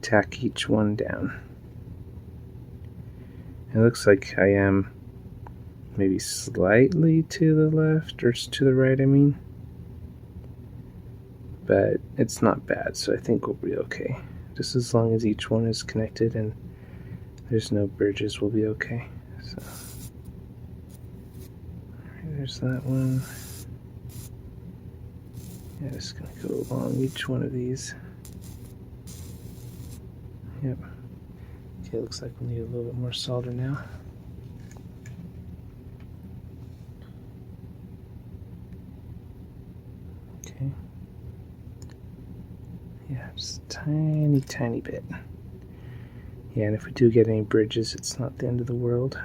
tack each one down. It looks like I am maybe slightly to the left, or to the right, I mean. But it's not bad, so I think we'll be okay. Just as long as each one is connected and there's no bridges, we'll be okay. So, alright, there's that one. Yeah, just gonna go along each one of these. Yep. Okay, looks like we'll need a little bit more solder now. Okay. Yeah, just a tiny, tiny bit. Yeah, and if we do get any bridges, it's not the end of the world.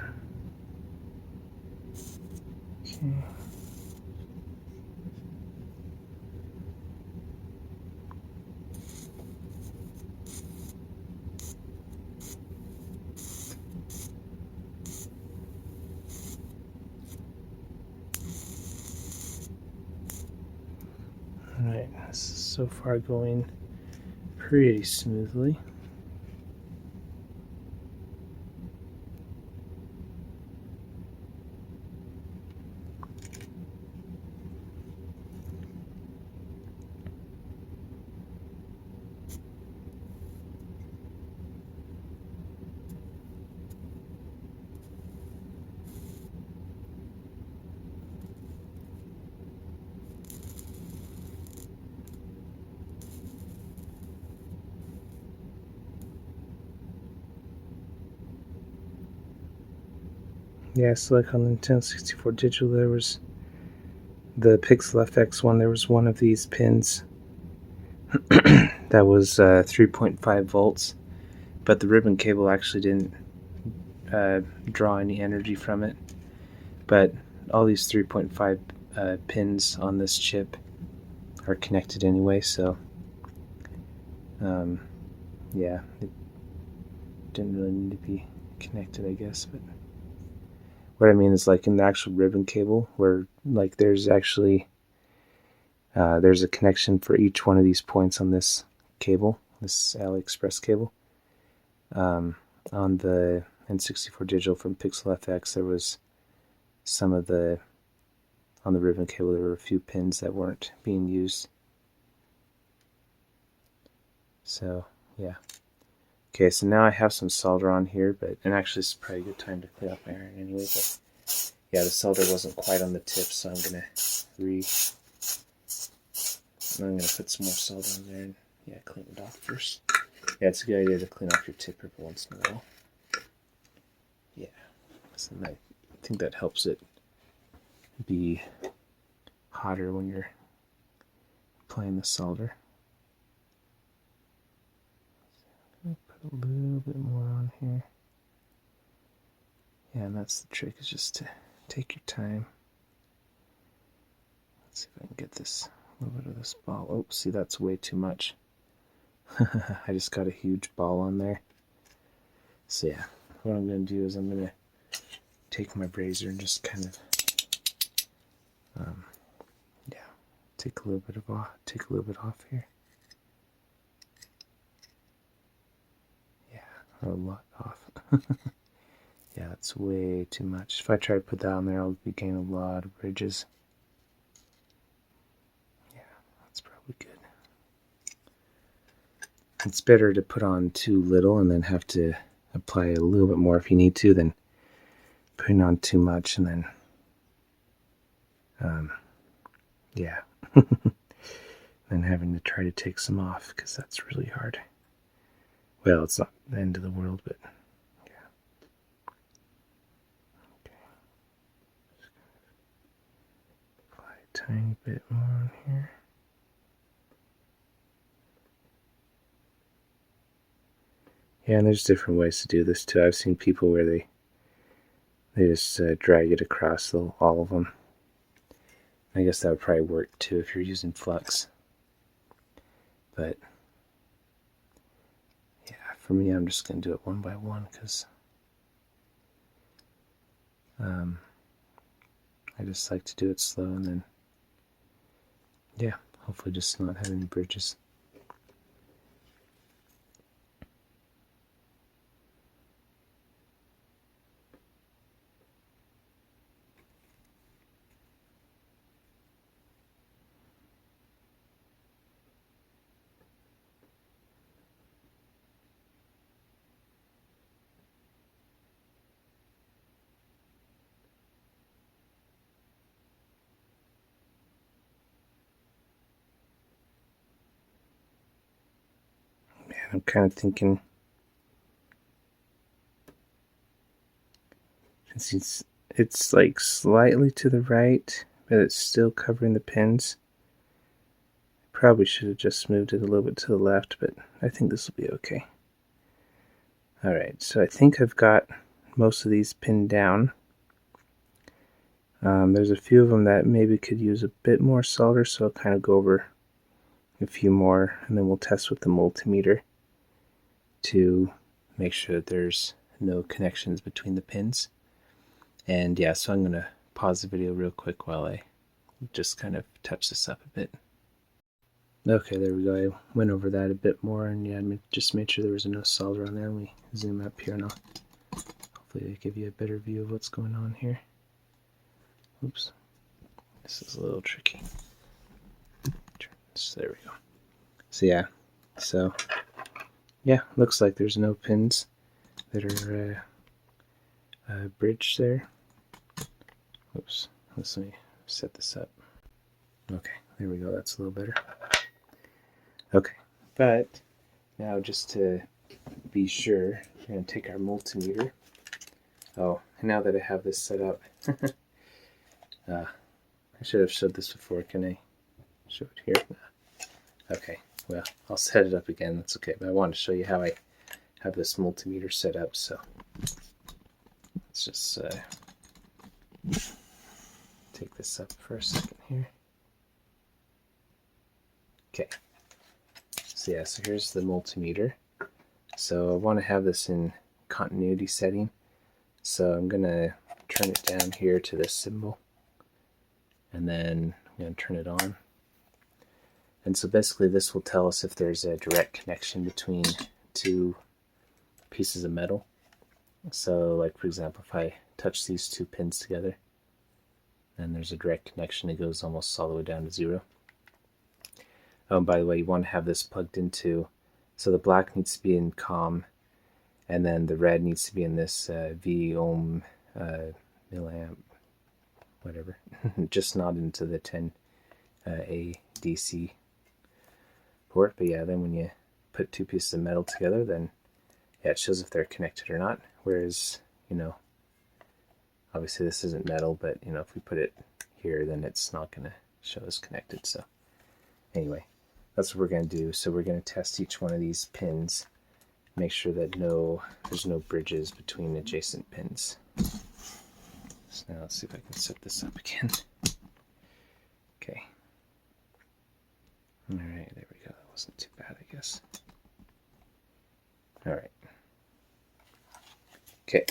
Okay. Alright, this is so far going pretty smoothly. Yeah, so like on the N64Digital, there was the PixelFX one, there was one of these pins that was 3.5 volts, but the ribbon cable actually didn't draw any energy from it. But all these 3.5 pins on this chip are connected anyway, so yeah, it didn't really need to be connected, I guess. But what I mean is, like in the actual ribbon cable, where like there's actually there's a connection for each one of these points on this cable, this AliExpress cable. On the N64Digital from PixelFX, there was some of the, on the ribbon cable, there were a few pins that weren't being used. So yeah. Okay, so now I have some solder on here, and actually this is probably a good time to clean off my iron anyway, but yeah, the solder wasn't quite on the tip, so I'm gonna put some more solder on there and yeah, clean it off first. Yeah, it's a good idea to clean off your tip every once in a while. Yeah, so I think that helps it be hotter when you're applying the solder. Put a little bit more on here. Yeah, and that's the trick, is just to take your time. Let's see if I can get this, a little bit of this ball. Oh, see, that's way too much. I just got a huge ball on there. So yeah, what I'm going to do is I'm going to take my brazier and just kind of, yeah, take a little bit off here. Yeah, a lot off. Yeah, that's way too much. If I try to put that on there, I'll be getting a lot of bridges. Yeah, that's probably good. It's better to put on too little and then have to apply a little bit more if you need to than putting on too much and then, yeah, then having to try to take some off, because that's really hard. Well, it's not the end of the world, but yeah. Okay. Just apply a tiny bit more on here. Yeah, and there's different ways to do this too. I've seen people where they just drag it across all of them. I guess that would probably work too if you're using flux. But yeah, for me, I'm just going to do it one by one, because I just like to do it slow, and then yeah, hopefully just not have any bridges. I'm kind of thinking, since it's like slightly to the right, but it's still covering the pins. Probably should have just moved it a little bit to the left, but I think this will be okay. Alright, so I think I've got most of these pinned down. There's a few of them that maybe could use a bit more solder, so I'll kind of go over a few more, and then we'll test with the multimeter to make sure that there's no connections between the pins. And yeah, so I'm going to pause the video real quick while I just kind of touch this up a bit. Okay, there we go. I went over that a bit more, and yeah, just made sure there was no solder on there. Let me zoom up here, and I'll hopefully give you a better view of what's going on here. Oops, this is a little tricky. There we go. So yeah, looks like there's no pins that are bridged there. Oops, let me set this up. Okay, there we go. That's a little better. Okay, but now just to be sure, we're going to take our multimeter. Oh, and now that I have this set up, I should have showed this before. Can I show it here? No. Okay, well, I'll set it up again. That's okay, but I wanted to show you how I have this multimeter set up, so let's just take this up for a second here. Okay, so yeah, so here's the multimeter. So I want to have this in continuity setting, so I'm going to turn it down here to this symbol, and then I'm going to turn it on. And so basically this will tell us if there's a direct connection between two pieces of metal. So like, for example, if I touch these two pins together, then there's a direct connection. It goes almost all the way down to 0. Oh, and by the way, you want to have this plugged into, so the black needs to be in COM and then the red needs to be in this V ohm milliamp, whatever, just not into the 10A DC port. But yeah, then when you put two pieces of metal together, then yeah, it shows if they're connected or not. Whereas, you know, obviously this isn't metal, but you know, if we put it here, then it's not going to show us connected. So anyway, that's what we're going to do. So we're going to test each one of these pins, make sure that there's no bridges between adjacent pins. So now let's see if I can set this up again. Okay. All right, there we go. That wasn't too bad, I guess. All right. Okay.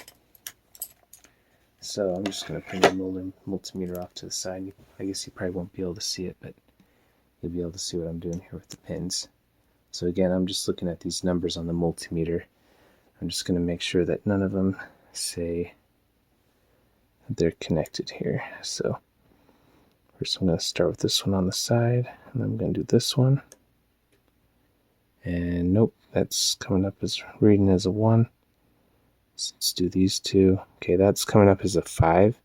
So I'm just going to bring the multimeter off to the side. I guess you probably won't be able to see it, but you'll be able to see what I'm doing here with the pins. So again, I'm just looking at these numbers on the multimeter. I'm just going to make sure that none of them say that they're connected here. So first I'm going to start with this one on the side, and I'm going to do this one. And nope, that's coming up as reading as a 1. So let's do these two. Okay, that's coming up as a 5.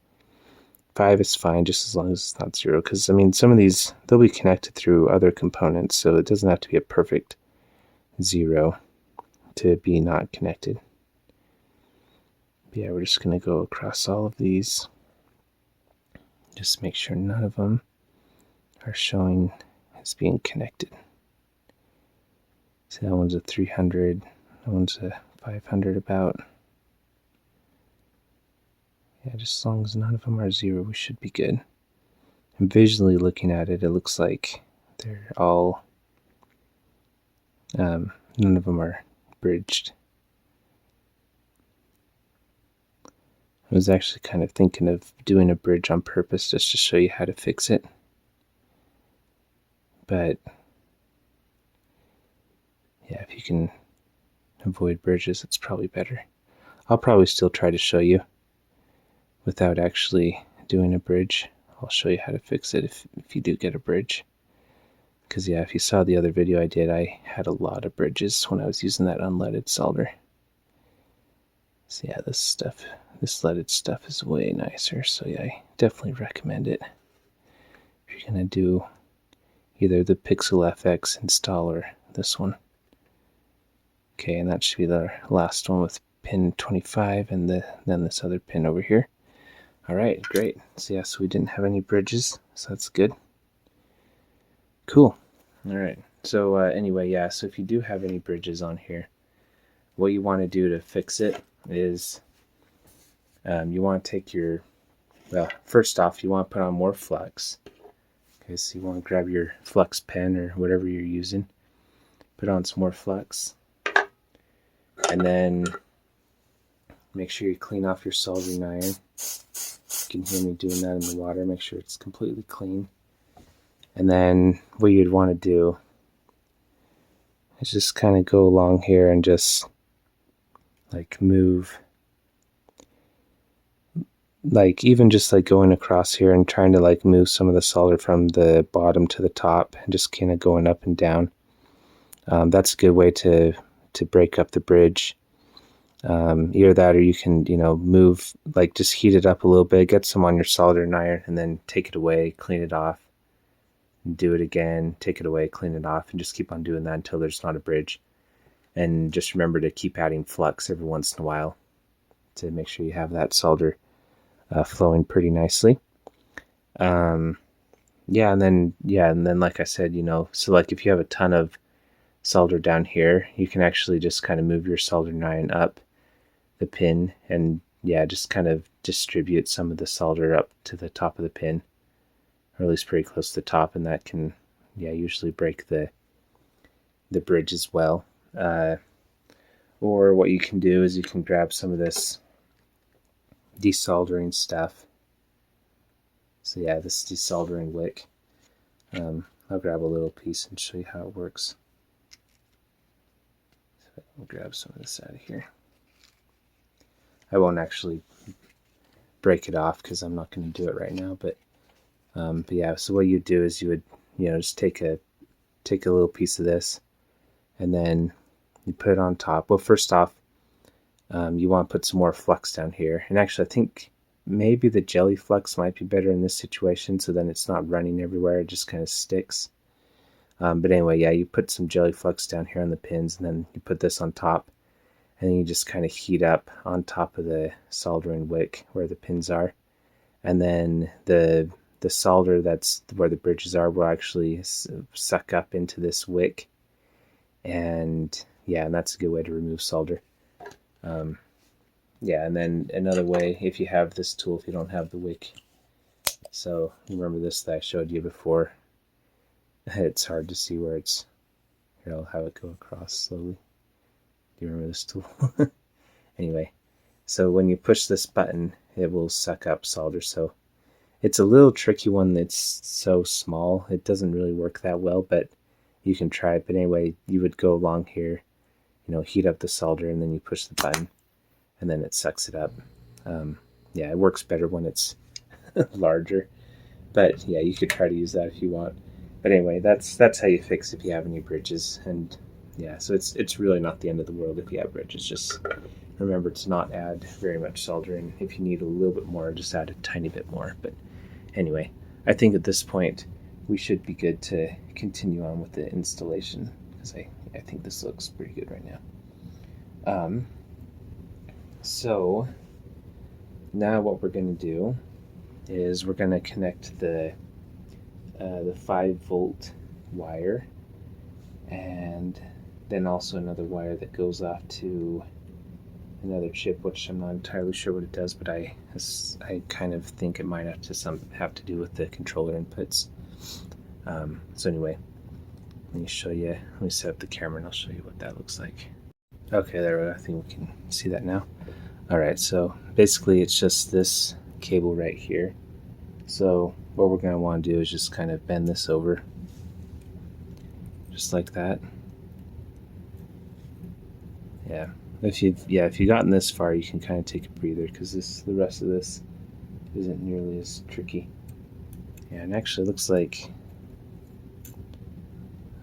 5 is fine, just as long as it's not 0, because I mean, some of these, they'll be connected through other components, so it doesn't have to be a perfect 0 to be not connected. But yeah, we're just going to go across all of these. Just make sure none of them are showing as being connected. So that one's a 300, that one's a 500 about. Yeah, just as long as none of them are 0, we should be good. And visually looking at it, it looks like they're all, none of them are bridged. I was actually kind of thinking of doing a bridge on purpose just to show you how to fix it. But yeah, if you can avoid bridges, it's probably better. I'll probably still try to show you without actually doing a bridge. I'll show you how to fix it if you do get a bridge. Because yeah, if you saw the other video I did, I had a lot of bridges when I was using that unleaded solder. So yeah, this leaded stuff is way nicer. So yeah, I definitely recommend it. If you're going to do either the PixelFX install or this one. Okay, and that should be the last one with pin 25 and then this other pin over here. Alright, great. So yeah, so we didn't have any bridges, so that's good. Cool. Alright, so anyway, yeah, so if you do have any bridges on here, what you want to do to fix it is you want to take your, well, first off, you want to put on more flux. Okay, so you want to grab your flux pen or whatever you're using, put on some more flux, and then make sure you clean off your soldering iron. You can hear me doing that in the water. Make sure it's completely clean. And then what you'd want to do is just kind of go along here and just like move, like even just like going across here and trying to like move some of the solder from the bottom to the top and just kind of going up and down. That's a good way to break up the bridge. Either that or you can, you know, move, like just heat it up a little bit, get some on your soldering iron, and then take it away, clean it off, and do it again, take it away, clean it off, and just keep on doing that until there's not a bridge. And just remember to keep adding flux every once in a while to make sure you have that solder flowing pretty nicely. Yeah, and then like I said, you know, so like if you have a ton of solder down here, you can actually just kind of move your soldering iron up the pin and yeah, just kind of distribute some of the solder up to the top of the pin, or at least pretty close to the top, and that can usually break the bridge as well. Or what you can do is you can grab some of this desoldering stuff. So yeah, this desoldering wick. I'll grab a little piece and show you how it works. So I'll grab some of this out of here. I won't actually break it off because I'm not going to do it right now, but yeah, so what you do is you would, you know, just take a little piece of this and then you put it on top. Well, first off, you want to put some more flux down here. And actually, I think maybe the jelly flux might be better in this situation, so then it's not running everywhere, it just kind of sticks. But anyway, yeah, you put some jelly flux down here on the pins, and then you put this on top, and then you just kind of heat up on top of the soldering wick where the pins are. And then the solder that's where the bridges are will actually suck up into this wick. And yeah, and that's a good way to remove solder. Yeah, and then another way, if you have this tool, if you don't have the wick. So remember this that I showed you before. It's hard to see where it's. Here, I'll have it go across slowly. Do you remember this tool? Anyway, so when you push this button, it will suck up solder. So it's a little tricky one that's so small. It doesn't really work that well, but you can try it. But anyway, you would go along here, heat up the solder, and then you push the button, and then it sucks it up. Yeah, it works better when it's larger. But yeah, you could try to use that if you want. But anyway, that's how you fix if you have any bridges. And yeah, so it's really not the end of the world if you have bridges. Just remember to not add very much soldering. If you need a little bit more, just add a tiny bit more. But anyway, I think at this point we should be good to continue on with the installation, because I think this looks pretty good right now. So now what we're going to do is we're going to connect the 5-volt wire, and then also another wire that goes off to another chip, which I'm not entirely sure what it does, but I kind of think it might have to do with the controller inputs. So anyway, let me show you. Let me set up the camera and I'll show you what that looks like. Okay, there we go. I think we can see that now. Alright, so basically it's just this cable right here. So what we're going to want to do is just kind of bend this over, just like that. Yeah, if you've gotten this far, you can kind of take a breather, because the rest of this isn't nearly as tricky. Yeah, and actually it looks like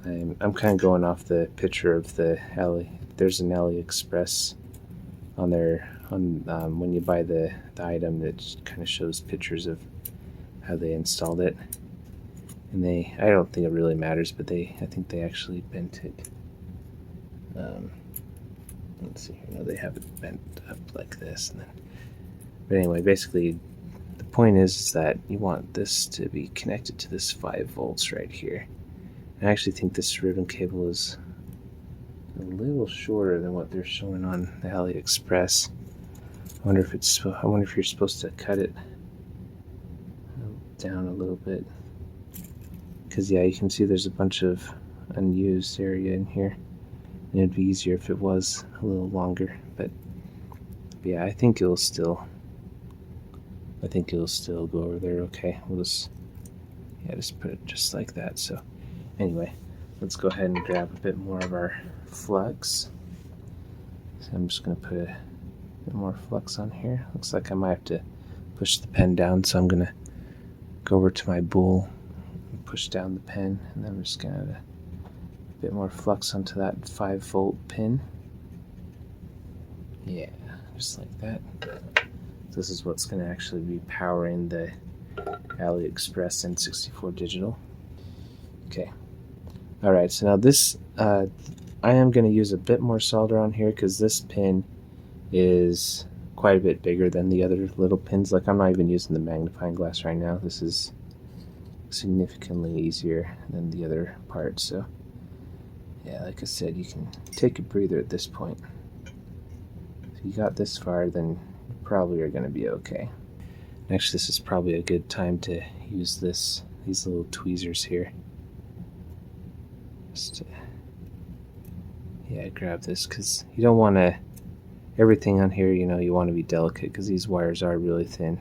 I'm kind of going off the picture of there's an AliExpress on there when you buy the item, that kind of shows pictures of how they installed it. And I don't think it really matters, but I think they actually bent it. Let's see here. No, they have it bent up like this. But anyway, basically the point is that you want this to be connected to this 5 volts right here. I actually think this ribbon cable is a little shorter than what they're showing on the AliExpress. I wonder if you're supposed to cut it down a little bit, because yeah, you can see there's a bunch of unused area in here, and it'd be easier if it was a little longer. But yeah, I think it'll still go over there okay. We'll just put it just like that. So anyway, let's go ahead and grab a bit more of our flux. So I'm just going to put a bit more flux on here. Looks like I might have to push the pen down, so I'm going to go over to my bowl and push down the pen, and then I'm just going to add a bit more flux onto that 5-volt pin. Yeah, just like that. This is what's going to actually be powering the AliExpress N64 Digital. Okay. Alright, so now this, I am going to use a bit more solder on here, because this pin is quite a bit bigger than the other little pins. Like, I'm not even using the magnifying glass right now. This is significantly easier than the other part. So yeah, like I said, you can take a breather at this point. If you got this far, then you probably are going to be okay. Actually, this is probably a good time to use these little tweezers here. Just to, grab this, because you don't want to, everything on here, you want to be delicate, because these wires are really thin.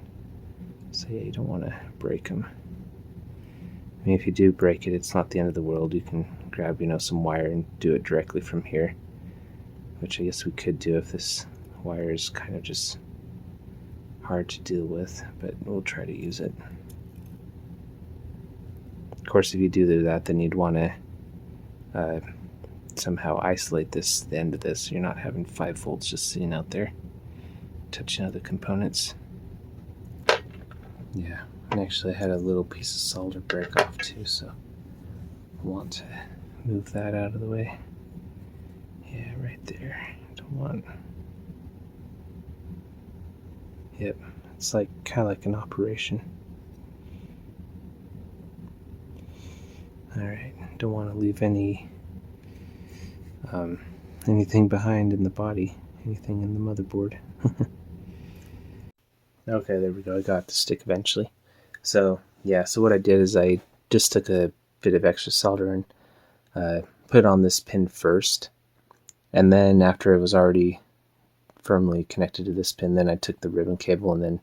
So yeah, you don't want to break them. I mean, if you do break it, it's not the end of the world. You can grab, some wire and do it directly from here, which I guess we could do if this wire is kind of just hard to deal with, but we'll try to use it. Of course, if you do that, then you'd want to somehow isolate the end of this so you're not having 5 volts just sitting out there touching other components. Yeah, and actually I had a little piece of solder break off too, so I want to move that out of the way. Yeah, right there. Don't want. Yep, it's like kind of like an operation. All right, don't want to leave anything behind in the body, anything in the motherboard. Okay, there we go. I got the stick eventually. So yeah, so what I did is I just took a bit of extra solder and put it on this pin first, and then after it was already firmly connected to this pin, then I took the ribbon cable and then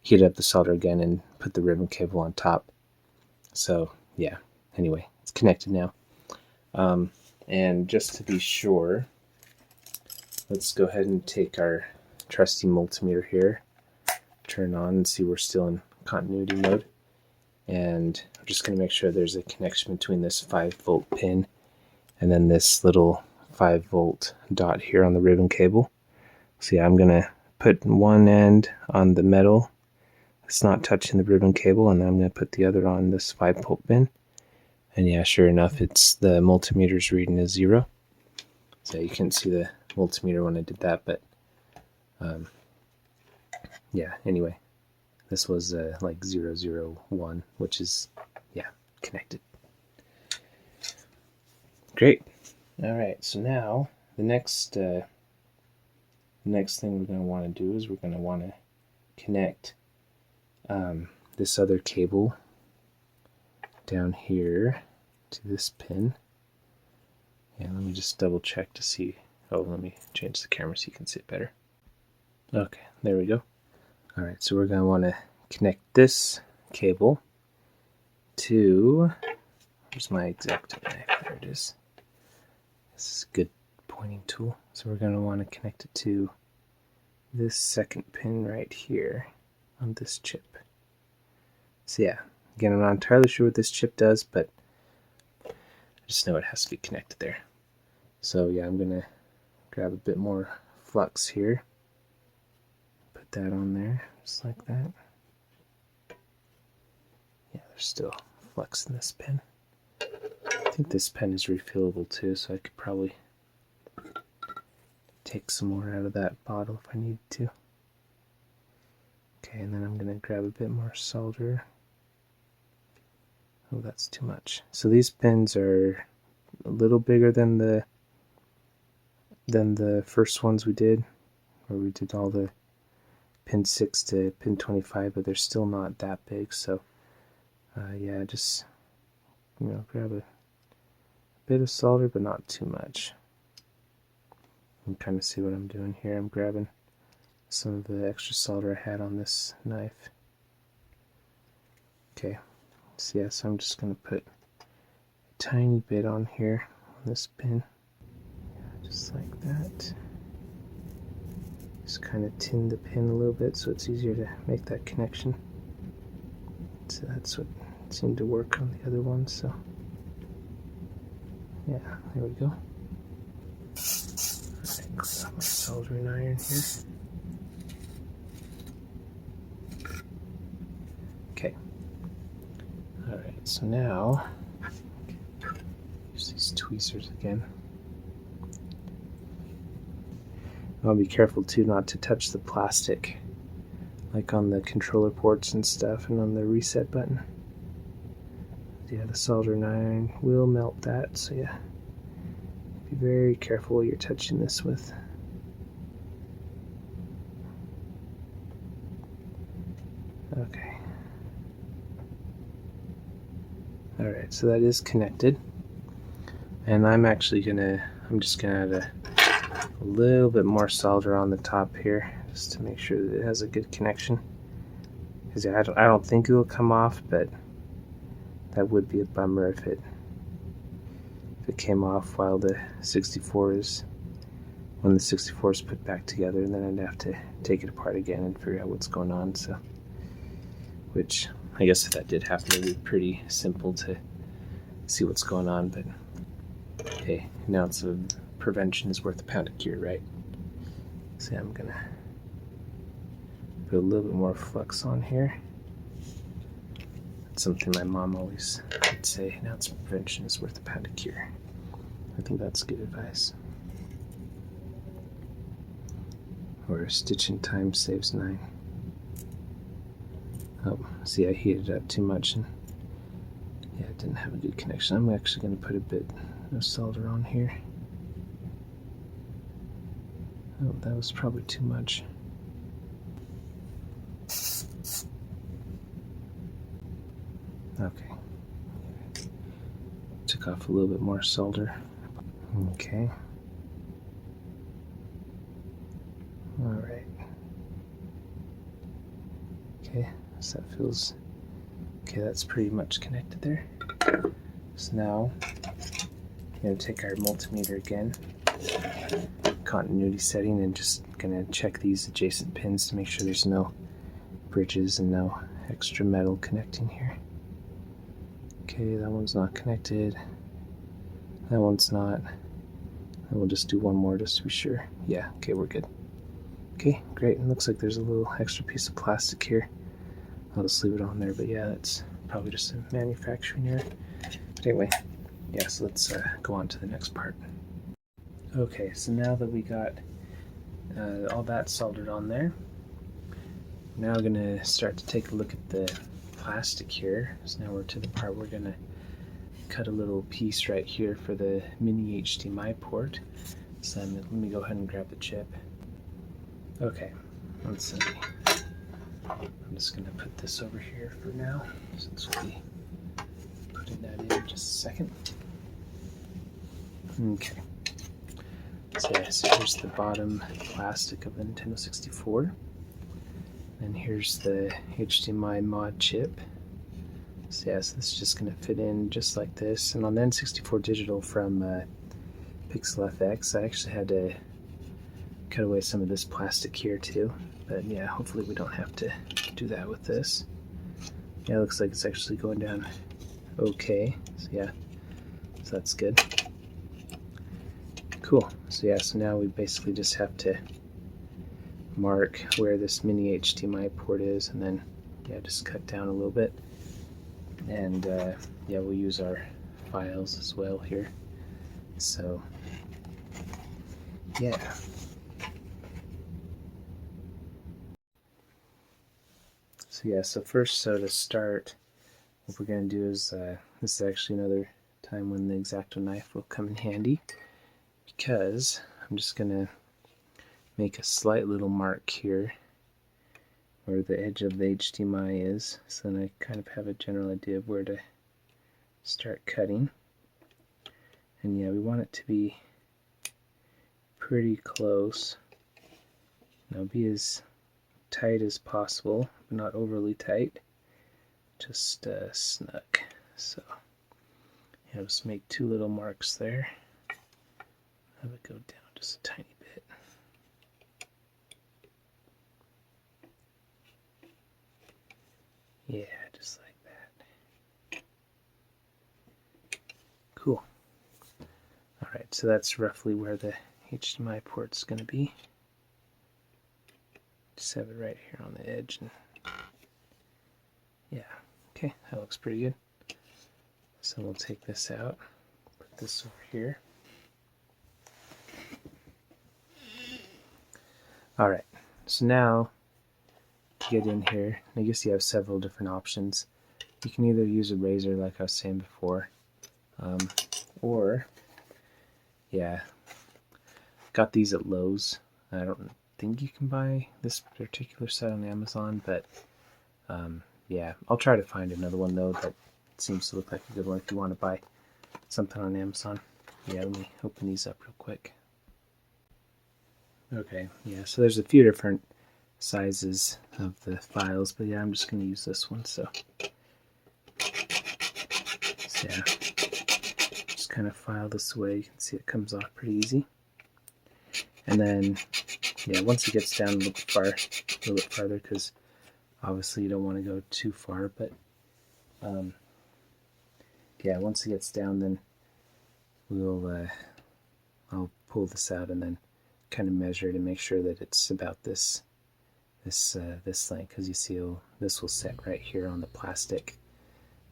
heated up the solder again and put the ribbon cable on top. So yeah, anyway, it's connected now. And just to be sure, let's go ahead and take our trusty multimeter here, turn on and see we're still in continuity mode. And I'm just going to make sure there's a connection between this 5-volt pin and then this little 5-volt dot here on the ribbon cable. So yeah, I'm going to put one end on the metal. It's not touching the ribbon cable, and then I'm going to put the other on this 5-volt pin. And yeah, sure enough, it's the multimeter's reading is 0. So you couldn't see the multimeter when I did that, but yeah, anyway, this was like 001, which is, yeah, connected. Great. All right, so now the next thing we're going to want to do is we're going to want to connect this other cable down here to this pin. And let me just double check to see. Oh, let me change the camera so you can see it better. Okay, there we go. All right, so we're going to want to connect this cable to, here's my X-Acto knife, there it is. This is a good pointing tool. So we're going to want to connect it to this second pin right here on this chip. So yeah, again, I'm not entirely sure what this chip does, but I just know it has to be connected there. So yeah, I'm going to grab a bit more flux here. Put that on there, just like that. Yeah, there's still flux in this pin. I think this pen is refillable too, so I could probably take some more out of that bottle if I need to. Okay, and then I'm going to grab a bit more solder. Oh, that's too much. So these pins are a little bigger than the first ones we did, where we did all the pin 6 to pin 25, but they're still not that big. So yeah, just grab a bit of solder, but not too much. You can kind of see what I'm doing here. I'm grabbing some of the extra solder I had on this knife. Okay, so yeah, so I'm just going to put a tiny bit on here on this pin, yeah, just like that. Just kind of tin the pin a little bit so it's easier to make that connection. So that's what seemed to work on the other one. So yeah, there we go. Alright, grab my soldering iron here. Okay. Alright, so now use these tweezers again. I'll be careful too not to touch the plastic, like on the controller ports and stuff, and on the reset button. Yeah, the soldering iron will melt that, so yeah, be very careful what you're touching this with. Okay. Alright, so that is connected. And I'm just gonna add a little bit more solder on the top here, just to make sure that it has a good connection. Because yeah, I don't think it will come off, but that would be a bummer if it came off while the 64 is, when the 64 is put back together, and then I'd have to take it apart again and figure out what's going on. So, which I guess if that did happen, it would be pretty simple to see what's going on. But Okay, now it's a prevention is worth a pound of cure, right? So I'm gonna put a little bit more flux on here. That's something my mom always would say, an ounce of prevention is worth a pound of cure. I think that's good advice. Or stitching time saves 9. Oh, see, I heated it up too much and yeah, it didn't have a good connection. I'm actually going to put a bit of solder on here. Oh, that was probably too much. Okay. Took off a little bit more solder. Okay. Alright. Okay, so that feels... Okay, that's pretty much connected there. So now, I'm going to take our multimeter again, continuity setting, and just going to check these adjacent pins to make sure there's no bridges and no extra metal connecting here. Okay, that one's not connected. That one's not. And we'll just do one more just to be sure. Yeah, okay, we're good. Okay, great. It looks like there's a little extra piece of plastic here. I'll just leave it on there, but yeah, that's probably just a manufacturing error. But anyway, yeah, so let's go on to the next part. Okay, so now that we got all that soldered on there, now we're going to start to take a look at the plastic here. So now we're to the part we're going to cut a little piece right here for the mini HDMI port. So let me go ahead and grab the chip. Okay, let's see. I'm just going to put this over here for now, since we'll be putting that in just a second. Okay. So yeah, so here's the bottom plastic of the Nintendo 64. And here's the HDMI mod chip. So yeah, so this is just going to fit in just like this. And on the N64Digital from PixelFX, I actually had to cut away some of this plastic here too. But yeah, hopefully we don't have to do that with this. Yeah, it looks like it's actually going down okay. So yeah, so that's good. Cool. So yeah, so now we basically just have to mark where this mini HDMI port is, and then yeah, just cut down a little bit. And yeah, we'll use our files as well here. So yeah. So yeah, so first, so to start, what we're going to do is, this is actually another time when the X-Acto knife will come in handy, because I'm just going to make a slight little mark here where the edge of the HDMI is, so then I kind of have a general idea of where to start cutting. And yeah, we want it to be pretty close. Now be as tight as possible, but not overly tight, just snug. So yeah, just make two little marks there. Have it go down just a tiny bit. Yeah, just like that. Cool. Alright, so that's roughly where the HDMI port's going to be. Just have it right here on the edge. And yeah, okay, that looks pretty good. So we'll take this out, put this over here. Alright, so now to get in here, I guess you have several different options. You can either use a razor like I was saying before, or yeah, got these at Lowe's. I don't think you can buy this particular set on Amazon, but yeah, I'll try to find another one though that seems to look like a good one if you want to buy something on Amazon. Yeah, let me open these up real quick. Okay, yeah, so there's a few different sizes of the files, but yeah, I'm just going to use this one. So yeah, just kind of file this away. You can see it comes off pretty easy. And then yeah, once it gets down a little bit farther, because obviously you don't want to go too far, but yeah, once it gets down, then I'll pull this out and then kind of measure to make sure that it's about this length, because you see this will set right here on the plastic.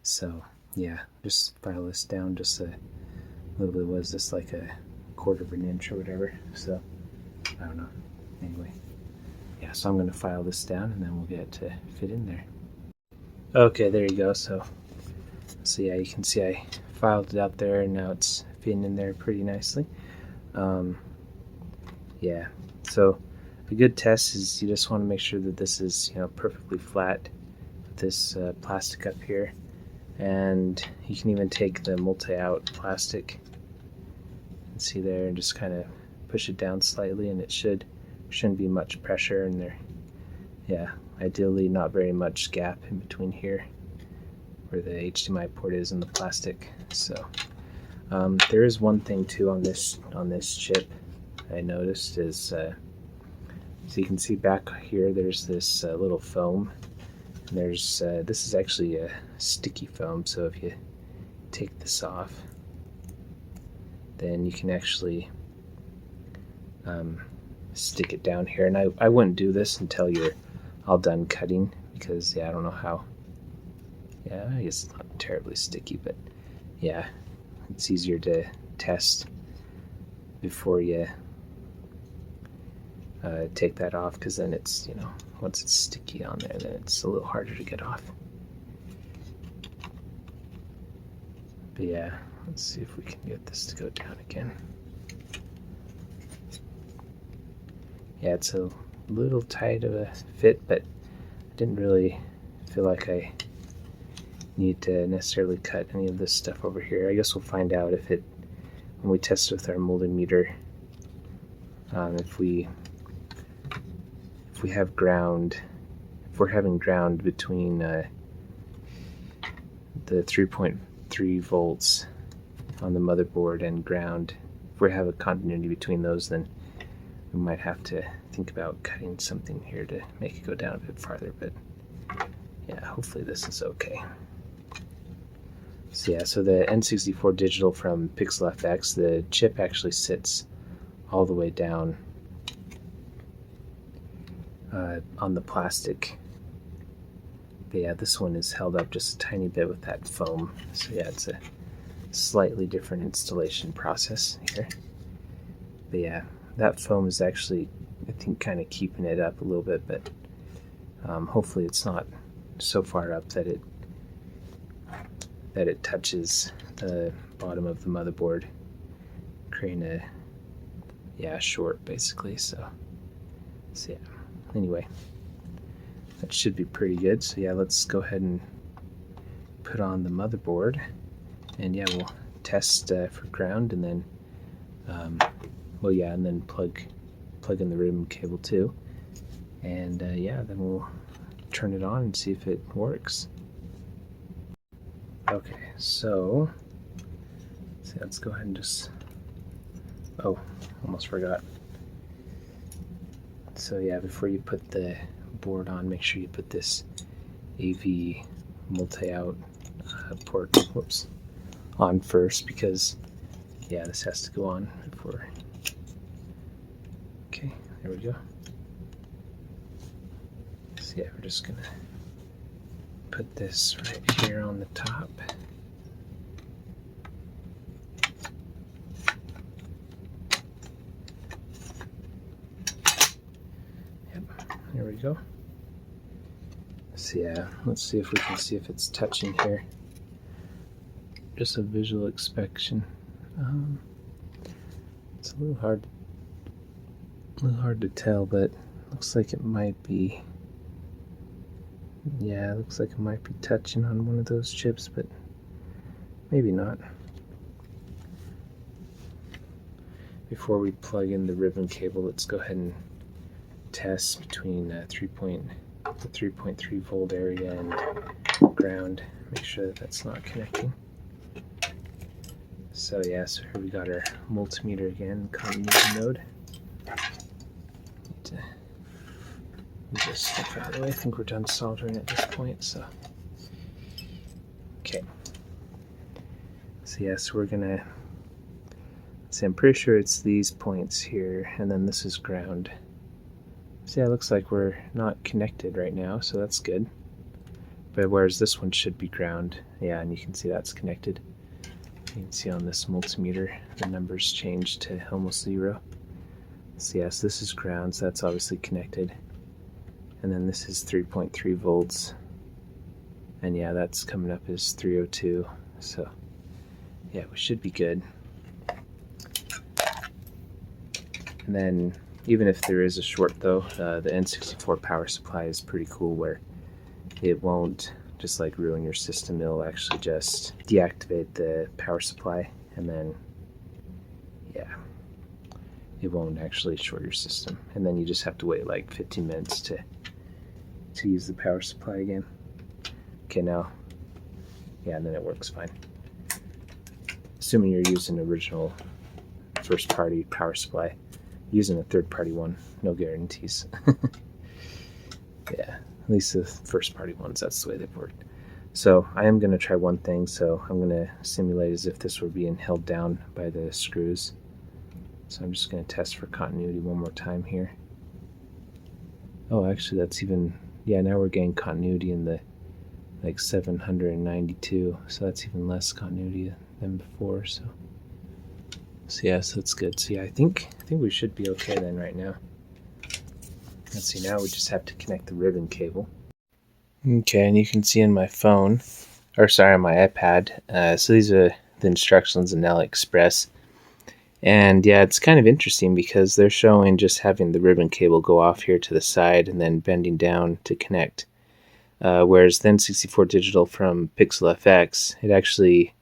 So yeah, just file this down just a little bit. Was this like a 1/4 of an inch or whatever? So I don't know. Anyway, yeah, so I'm going to file this down and then we'll get it to fit in there. Okay, there you go. So yeah, you can see I filed it out there and now it's fitting in there pretty nicely. Yeah, so a good test is you just want to make sure that this is, you know, perfectly flat with this plastic up here. And you can even take the multi-out plastic and see there and just kind of push it down slightly, and it shouldn't be much pressure in there. Yeah, ideally not very much gap in between here where the HDMI port is in the plastic. So there is one thing too on this chip I noticed is so you can see back here there's this little foam. And there's this is actually a sticky foam, so if you take this off, then you can actually stick it down here. And I wouldn't do this until you're all done cutting, because yeah, I don't know how. Yeah, I guess it's not terribly sticky, but yeah, it's easier to test before you take that off, because then it's, you know, once it's sticky on there, then it's a little harder to get off. But yeah, let's see if we can get this to go down again. Yeah, it's a little tight of a fit, but I didn't really feel like I need to necessarily cut any of this stuff over here. I guess we'll find out if it, when we test with our multimeter, if we're having ground between the 3.3 volts on the motherboard and ground, if we have a continuity between those, then we might have to think about cutting something here to make it go down a bit farther. But yeah, hopefully this is okay. So yeah, so the N64 Digital from PixelFX, the chip actually sits all the way down on the plastic. But yeah, this one is held up just a tiny bit with that foam. So yeah, it's a slightly different installation process here. But yeah, that foam is actually, I think, kind of keeping it up a little bit, but hopefully it's not so far up that it touches the bottom of the motherboard, creating a short basically. So yeah, anyway, that should be pretty good. So yeah, let's go ahead and put on the motherboard, and yeah, we'll test for ground, and then and then plug in the ribbon cable too, and yeah, then we'll turn it on and see if it works. Okay, so let's go ahead and just, oh, almost forgot. So yeah, before you put the board on, make sure you put this AV multi-out port on first, because yeah, this has to go on before. Okay, there we go. So yeah, we're just gonna put this right here on the top. There we go. So yeah, let's see if we can see if it's touching here. Just a visual inspection. It's a little hard to tell, but looks like it might be. Yeah, it looks like it might be touching on one of those chips, but maybe not. Before we plug in the ribbon cable, let's go ahead and test between the 3.3 volt area and ground. Make sure that that's not connecting. So yeah, so here we got our multimeter again, continuity node. Need to move this stuff out of the way. I think we're done soldering at this point. So okay. So yeah, so we're gonna See, I'm pretty sure it's these points here, and then this is ground. See, it looks like we're not connected right now, so that's good. But whereas this one should be ground, yeah, and you can see that's connected. You can see on this multimeter, the numbers changed to almost 0. So yes, this is ground, so that's obviously connected. And then this is 3.3 volts. And yeah, that's coming up as 302. So yeah, we should be good. And then even if there is a short though, the N64 power supply is pretty cool where it won't just like ruin your system. It'll actually just deactivate the power supply, and then yeah, it won't actually short your system. And then you just have to wait like 15 minutes to use the power supply again. Okay, now, yeah, and then it works fine. Assuming you're using original first party power supply. Using a third party one, no guarantees. Yeah, at least the first party ones, that's the way they've worked. So I am going to try one thing, so I'm going to simulate as if this were being held down by the screws. So I'm just going to test for continuity one more time here. Oh, actually that's even, yeah, now we're getting continuity in the like 792, so that's even less continuity than before. So yeah, so that's good. So yeah, I think we should be okay then right now. Let's see, now we just have to connect the ribbon cable. Okay, and you can see in my phone, or sorry, on my iPad, so these are the instructions in AliExpress. And yeah, it's kind of interesting because they're showing just having the ribbon cable go off here to the side and then bending down to connect. Whereas the N64Digital from PixelFX, it actually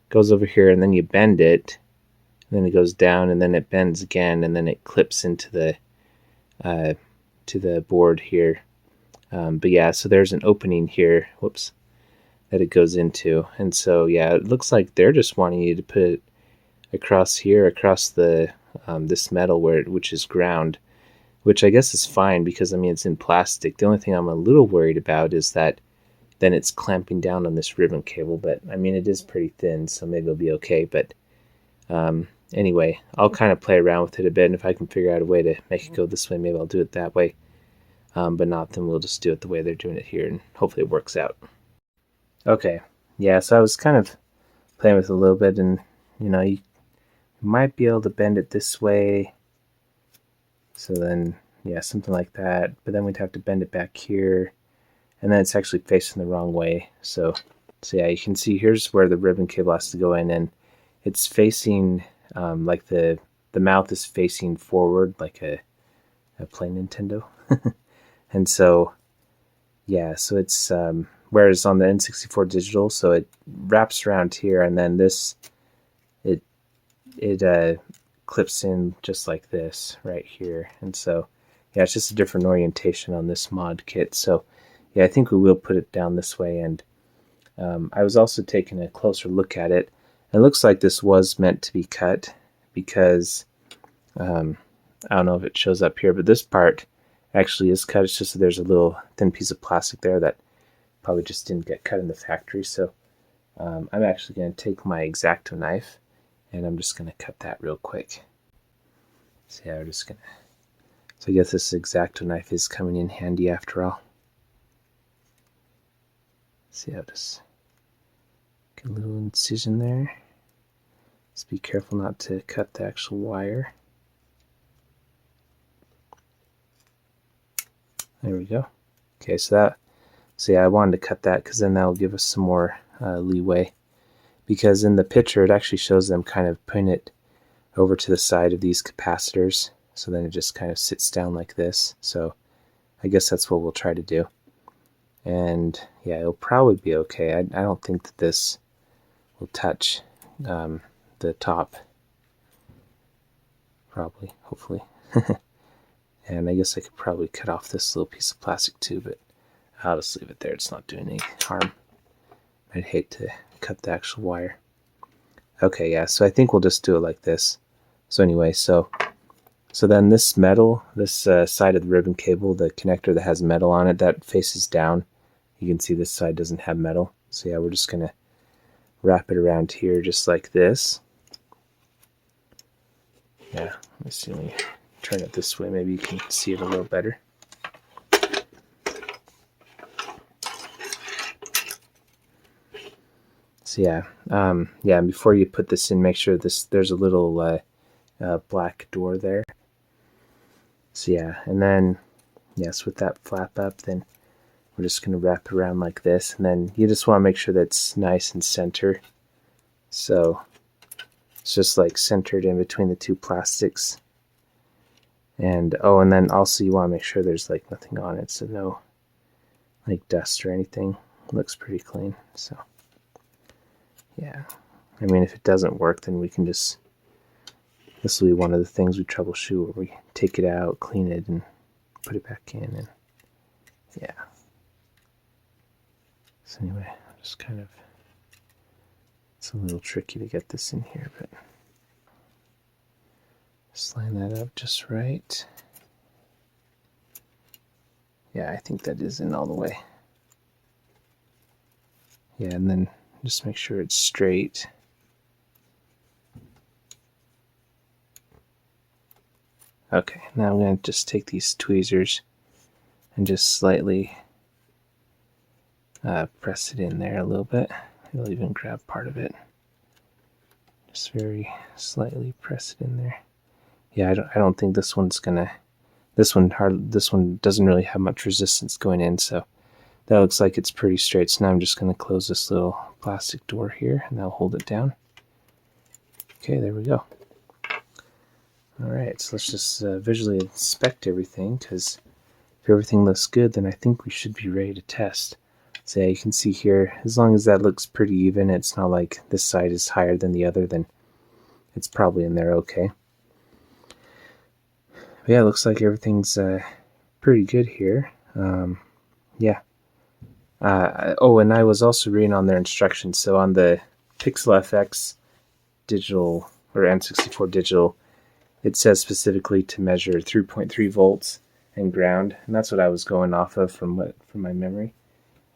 goes over here and then you bend it, and then it goes down and then it bends again and then it clips into the to the board here. But yeah, so there's an opening here, whoops, that it goes into. And so yeah, it looks like they're just wanting you to put it across here, across the this metal which is ground, which I guess is fine because I mean it's in plastic. The only thing I'm a little worried about is that then it's clamping down on this ribbon cable, but I mean it is pretty thin, so maybe it'll be okay. But anyway, I'll kind of play around with it a bit, and if I can figure out a way to make it go this way, maybe I'll do it that way. But not, then we'll just do it the way they're doing it here, and hopefully it works out. Okay, yeah, so I was kind of playing with it a little bit, and you know, you might be able to bend it this way. So then, yeah, something like that. But then we'd have to bend it back here, and then it's actually facing the wrong way. So yeah, you can see here's where the ribbon cable has to go in, and it's facing like the mouth is facing forward, like a plain Nintendo. And so yeah, so it's whereas on the N64Digital, so it wraps around here, and then this it clips in just like this right here. And so yeah, it's just a different orientation on this mod kit. So yeah, I think we will put it down this way. And I was also taking a closer look at it. It looks like this was meant to be cut because I don't know if it shows up here, but this part actually is cut. It's just that there's a little thin piece of plastic there that probably just didn't get cut in the factory. So I'm actually going to take my X-Acto knife and I'm just going to cut that real quick. So yeah, we're just going to... So I guess this X-Acto knife is coming in handy after all. See how just get a little incision there. Just be careful not to cut the actual wire. There we go. Okay, so yeah, I wanted to cut that because then that will give us some more leeway. Because in the picture, it actually shows them kind of putting it over to the side of these capacitors. So then it just kind of sits down like this. So I guess that's what we'll try to do. And yeah, it'll probably be okay. I don't think that this will touch the top. Probably, hopefully. And I guess I could probably cut off this little piece of plastic too, but I'll just leave it there. It's not doing any harm. I'd hate to cut the actual wire. Okay, yeah, so I think we'll just do it like this. So anyway, so then this metal, this side of the ribbon cable, the connector that has metal on it, that faces down. You can see this side doesn't have metal. So yeah, we're just going to wrap it around here just like this. Yeah, let me see, let me turn it this way, maybe you can see it a little better. So yeah, and before you put this in, make sure there's a little black door there. So yeah, and then yes, with that flap up, then we're just going to wrap it around like this, and then you just want to make sure that's nice and center. So it's just like centered in between the two plastics. And oh, and then also you want to make sure there's like nothing on it, so no like dust or anything. It looks pretty clean. So yeah, I mean, if it doesn't work, then we can just, this will be one of the things we troubleshoot, where we take it out, clean it, and put it back in. And yeah, so anyway, just kind of, it's a little tricky to get this in here, but just line that up just right. Yeah, I think that is in all the way. Yeah, and then just make sure it's straight. Okay, now I'm going to just take these tweezers and just slightly press it in there a little bit. It'll even grab part of it. Just very slightly press it in there. Yeah, I don't think this one's gonna. This one doesn't really have much resistance going in, so that looks like it's pretty straight. So now I'm just gonna close this little plastic door here, and that'll hold it down. Okay, there we go. All right, so let's just visually inspect everything, because if everything looks good, then I think we should be ready to test. So yeah, you can see here, as long as that looks pretty even, it's not like this side is higher than the other, then it's probably in there okay. But yeah, it looks like everything's pretty good here. Yeah. Oh, and I was also reading on their instructions. So on the PixelFX Digital or N64 Digital, it says specifically to measure 3.3 volts and ground, and that's what I was going off of from my memory.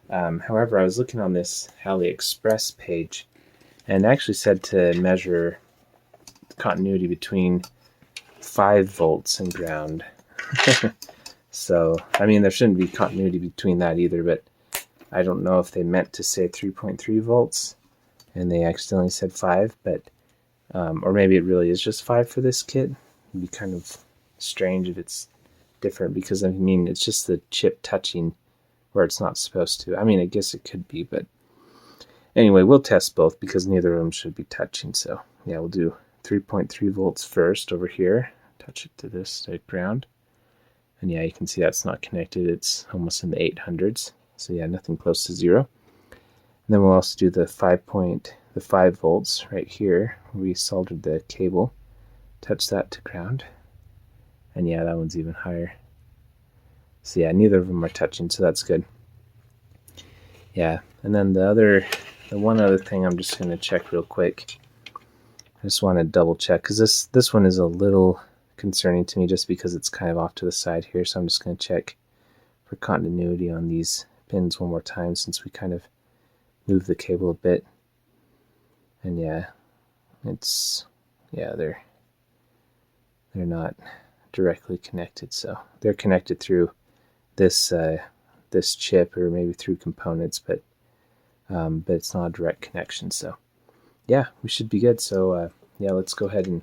However, I was looking on this AliExpress page, and it actually said to measure the continuity between 5 volts and ground. So, I mean, there shouldn't be continuity between that either, but I don't know if they meant to say 3.3 volts and they accidentally said 5, but or maybe it really is just 5 for this kit. It'd be kind of strange if it's different, because I mean, it's just the chip touching where it's not supposed to. I mean, I guess it could be, but anyway, we'll test both because neither of them should be touching. So yeah, we'll do 3.3 volts first over here. Touch it to this ground. And yeah, you can see that's not connected. It's almost in the 800s. So yeah, nothing close to 0. And then we'll also do the 5 volts right here. We soldered the cable. Touch that to ground. And yeah, that one's even higher. So yeah, neither of them are touching, so that's good. Yeah, and then the one other thing I'm just going to check real quick. I just want to double check, because this one is a little concerning to me just because it's kind of off to the side here, so I'm just going to check for continuity on these pins one more time, since we kind of moved the cable a bit. And yeah, they're not directly connected, so they're connected through this chip, or maybe through components, but it's not a direct connection. So yeah, we should be good. So yeah, let's go ahead and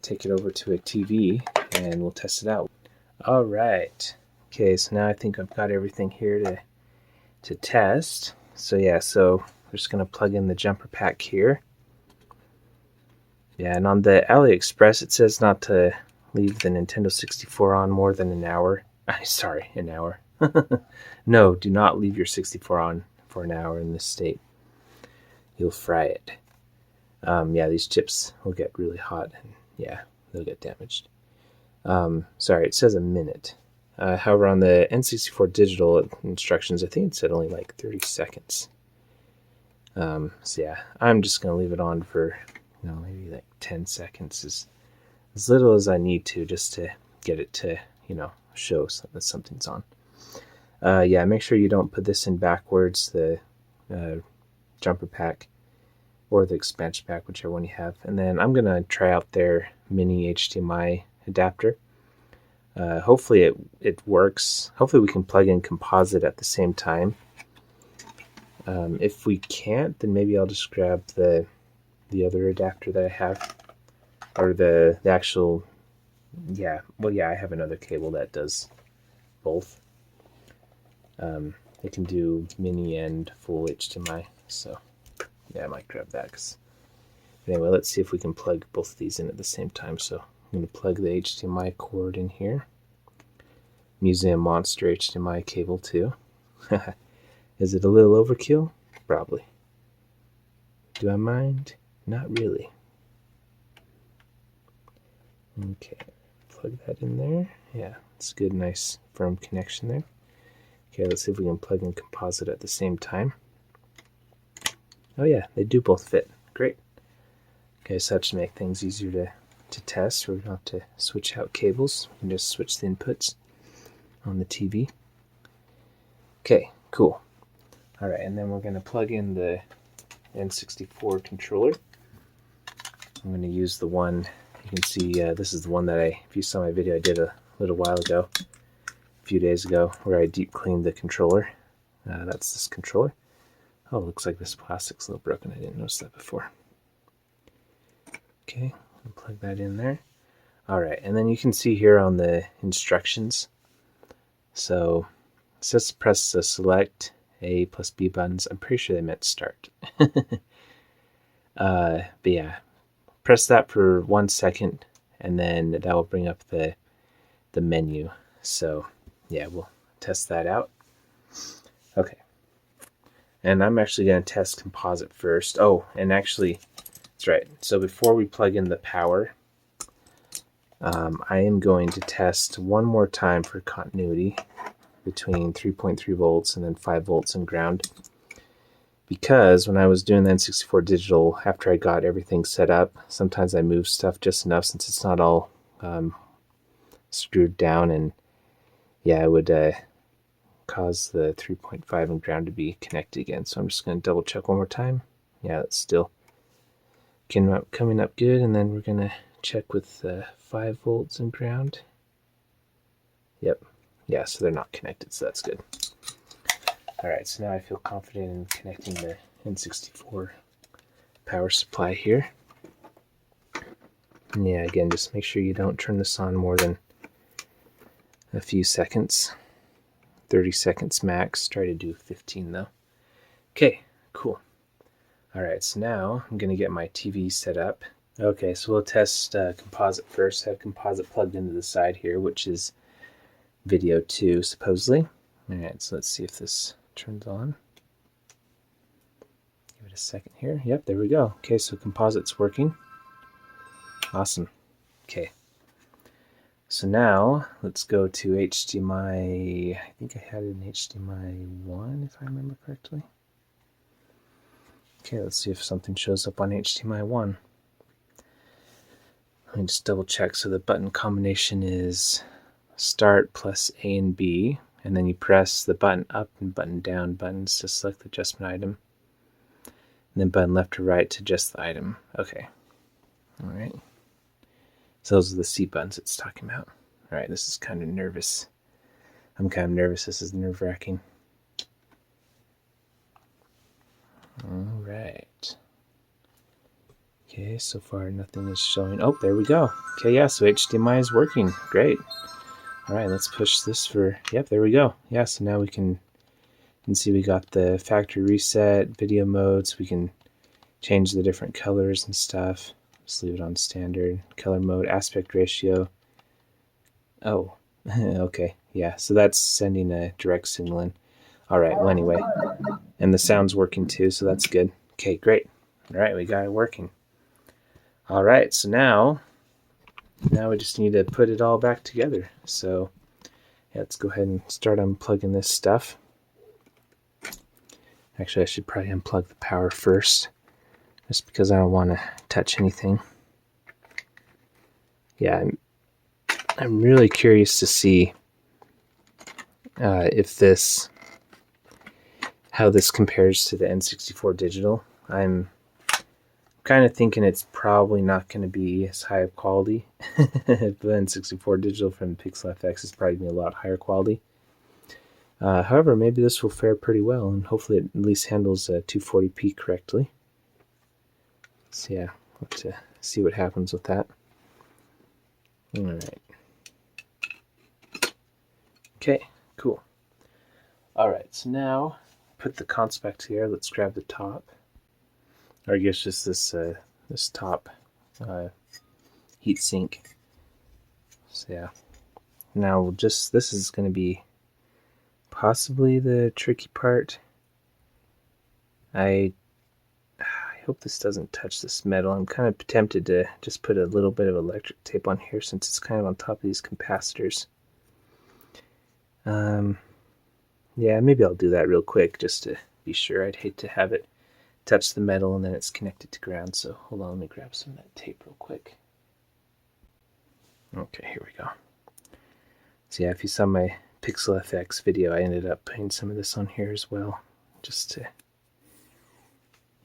take it over to a TV and we'll test it out. All right. Okay, so now I think I've got everything here to test. So yeah, so we're just gonna plug in the jumper pack here. Yeah, and on the AliExpress it says not to leave the Nintendo 64 on more than an hour. Sorry, an hour. No, do not leave your 64 on for an hour in this state. You'll fry it. Yeah, these chips will get really hot, and yeah, they'll get damaged. Sorry, it says a minute. However, on the N64 Digital instructions, I think it said only like 30 seconds. So yeah, I'm just going to leave it on for, maybe like 10 seconds, as little as I need to, just to get it to, show that something's on. Yeah, make sure you don't put this in backwards, the jumper pack or the expansion pack, whichever one you have. And then I'm going to try out their mini HDMI adapter. Hopefully it works. Hopefully we can plug in composite at the same time. If we can't, then maybe I'll just grab the other adapter that I have, or the actual, yeah, well, yeah, I have another cable that does both. It can do mini and full HDMI, so yeah, I might grab that. Anyway, let's see if we can plug both of these in at the same time. So I'm going to plug the HDMI cord in here. I'm using a monster HDMI cable too. Is it a little overkill? Probably. Do I mind? Not really. Okay, plug that in there. Yeah, it's a good, nice, firm connection there. Okay, let's see if we can plug in composite at the same time. Oh yeah, they do both fit. Great. Okay, so that should make things easier to test. We don't have to switch out cables. We can just switch the inputs on the TV. Okay, cool. All right, and then we're going to plug in the N64 controller. I'm going to use the one, you can see this is the one that if you saw my video I did a little while ago, a few days ago, where I deep cleaned the controller. That's this controller. Oh, it looks like this plastic's a little broken. I didn't notice that before. Okay, I'll plug that in there. All right, and then you can see here on the instructions, so it says press the select A plus B buttons. I'm pretty sure they meant start. But yeah, press that for 1 second, and then that will bring up the menu. So yeah, we'll test that out. Okay, and I'm actually going to test composite first. Oh, and actually, that's right. So before we plug in the power, I am going to test one more time for continuity between 3.3 volts and then 5 volts and ground. Because when I was doing the N64 Digital, after I got everything set up, sometimes I move stuff just enough since it's not all screwed down, and yeah, it would cause the 3.5 and ground to be connected again. So I'm just going to double check one more time. Yeah, it's still coming up good, and then we're going to check with 5 volts and ground. Yep. Yeah, so they're not connected, so that's good. Alright, so now I feel confident in connecting the N64 power supply here. And yeah, again, just make sure you don't turn this on more than a few seconds. 30 seconds max. Try to do 15 though. Okay, cool. Alright, so now I'm going to get my TV set up. Okay, so we'll test composite first. I have composite plugged into the side here, which is video 2, supposedly. Alright, so let's see if this turns on. Give it a second here. Yep, there we go. Okay, so composite's working. Awesome. Okay. So now, let's go to HDMI. I think I had it in HDMI 1, if I remember correctly. Okay, let's see if something shows up on HDMI 1. Let me just double check. So the button combination is start plus A and B, and then you press the button up and button down buttons to select the adjustment item, and then button left to right to adjust the item. Okay. Alright. So those are the C buttons it's talking about. Alright, this is kind of nervous. I'm kind of nervous. This is nerve-wracking. Alright. Okay, so far nothing is showing. Oh, there we go. Okay, yeah, so HDMI is working. Great. Alright, let's push this for, yep, there we go. Yeah, so now we can see we got the factory reset, video modes. We can change the different colors and stuff. Just leave it on standard. Color mode, aspect ratio. Oh, okay. Yeah, so that's sending a direct signal in. Alright, well anyway. And the sound's working too, so that's good. Okay, great. Alright, we got it working. Alright, so now we just need to put it all back together. So yeah, let's go ahead and start unplugging this stuff. Actually, I should probably unplug the power first, just because I don't want to touch anything. Yeah, I'm really curious to see how this compares to the N64 Digital. I'm kind of thinking it's probably not going to be as high of quality. The N64 Digital from PixelFX is probably going to be a lot higher quality. However, maybe this will fare pretty well, and hopefully it at least handles 240p correctly. So yeah, let's see what happens with that. Alright. Okay, cool. Alright, so now put the cons back together. Let's grab the top. Or I guess just this top heat sink. So yeah. Now this is going to be possibly the tricky part. I hope this doesn't touch this metal. I'm kind of tempted to just put a little bit of electric tape on here since it's kind of on top of these capacitors. Yeah, maybe I'll do that real quick just to be sure. I'd hate to have it touch the metal and then it's connected to ground. So hold on, let me grab some of that tape real quick. Okay, here we go. So yeah, if you saw my PixelFX video, I ended up putting some of this on here as well, just to,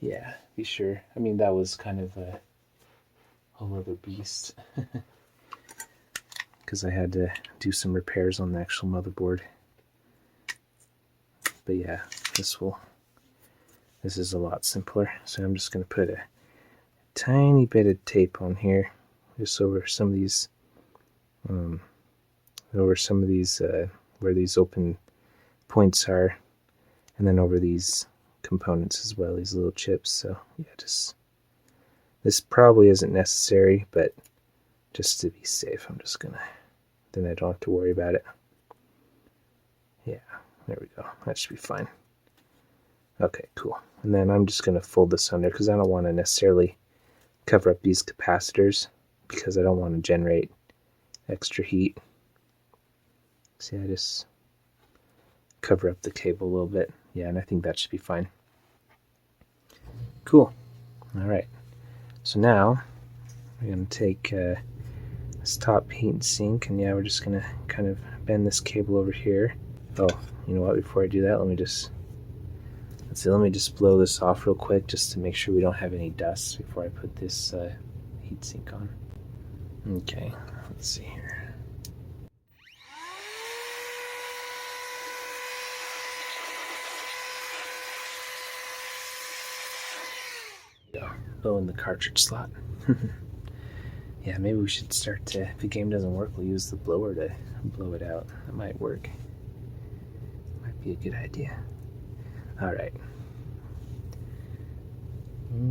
yeah, be sure. I mean, that was kind of a whole other beast, because I had to do some repairs on the actual motherboard. But yeah, this is a lot simpler. So I'm just going to put a tiny bit of tape on here, just over some of these, where these open points are, and then over these components as well, these little chips. So yeah, this probably isn't necessary, but just to be safe, I'm just gonna, then I don't have to worry about it. Yeah, there we go. That should be fine. Okay, cool. And then I'm just gonna fold this under because I don't want to necessarily cover up these capacitors because I don't want to generate extra heat. See, I just cover up the cable a little bit. Yeah, and I think that should be fine. Cool. Alright. So now we're going to take this top heat sink, and yeah, we're just going to kind of bend this cable over here. Oh, you know what? Before I do that, let me just blow this off real quick just to make sure we don't have any dust before I put this heat sink on. Okay, let's see here. Blow in the cartridge slot. Yeah, maybe we should start to, if the game doesn't work, we'll use the blower to blow it out. That might work. Might be a good idea. Alright.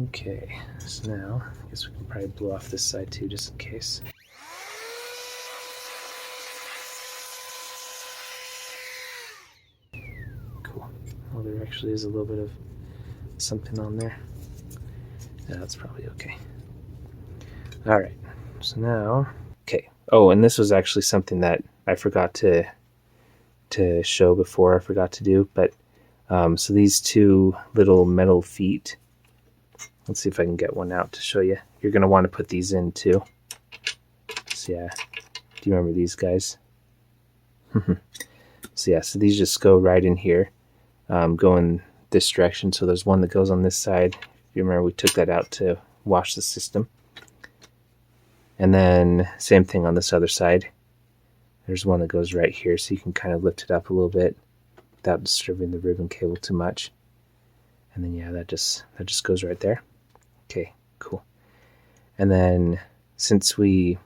Okay, so now I guess we can probably blow off this side too, just in case. Cool. Well, there actually is a little bit of something on there. Yeah, that's probably okay. Alright, so now, okay. Oh, and this was actually something that I forgot to show before, I forgot to do, but so these two little metal feet, let's see if I can get one out to show you. You're going to want to put these in too. So yeah, do you remember these guys? So yeah, so these just go right in here, go in this direction. So there's one that goes on this side. If you remember, we took that out to wash the system. And then same thing on this other side. There's one that goes right here, so you can kind of lift it up a little bit without disturbing the ribbon cable too much. And then yeah, that just goes right there. Okay, cool. And then since we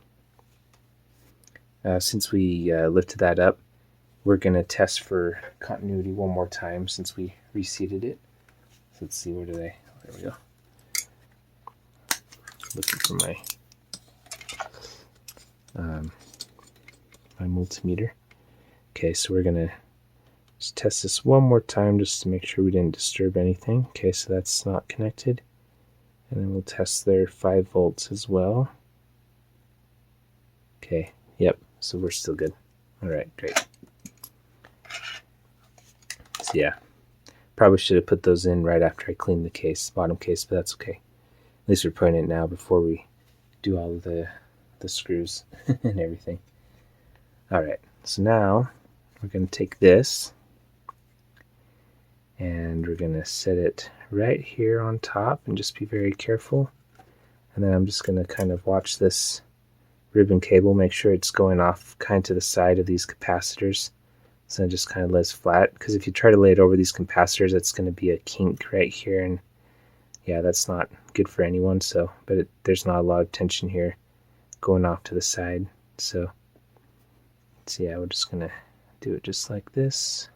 lifted that up, we're gonna test for continuity one more time since we reseated it. So let's see, where do they? There we go. Looking for my my multimeter. Okay, so we're gonna just test this one more time just to make sure we didn't disturb anything. Okay, so that's not connected. And then we'll test their 5 volts as well. Okay, yep, so we're still good. Alright, great. So yeah, probably should have put those in right after I cleaned the case, bottom case, but that's okay. At least we're putting it now before we do all of the screws and everything. Alright, so now we're going to take this and we're going to set it right here on top and just be very careful. And then I'm just going to kind of watch this ribbon cable, make sure it's going off kind of to the side of these capacitors. So it just kind of lays flat, because if you try to lay it over these capacitors, it's going to be a kink right here, and yeah, that's not good for anyone. So, but there's not a lot of tension here going off to the side. So yeah, we're just going to do it just like this.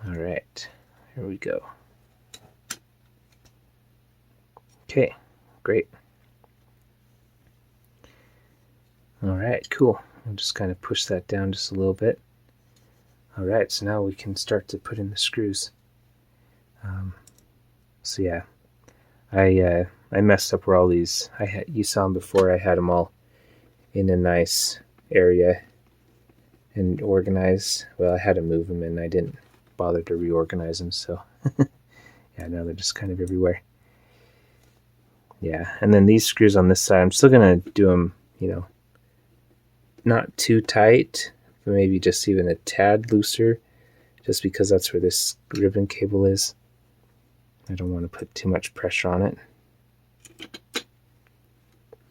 All right, here we go. Okay, great. All right, cool. I'll just kind of push that down just a little bit. All right, so now we can start to put in the screws. So yeah, I messed up where all these, you saw them before, I had them all in a nice area and organized. Well, I had to move them and I didn't bother to reorganize them, so yeah, now they're just kind of everywhere. Yeah, and then these screws on this side, I'm still gonna do them, you know, not too tight, but maybe just even a tad looser, just because that's where this ribbon cable is. I don't want to put too much pressure on it.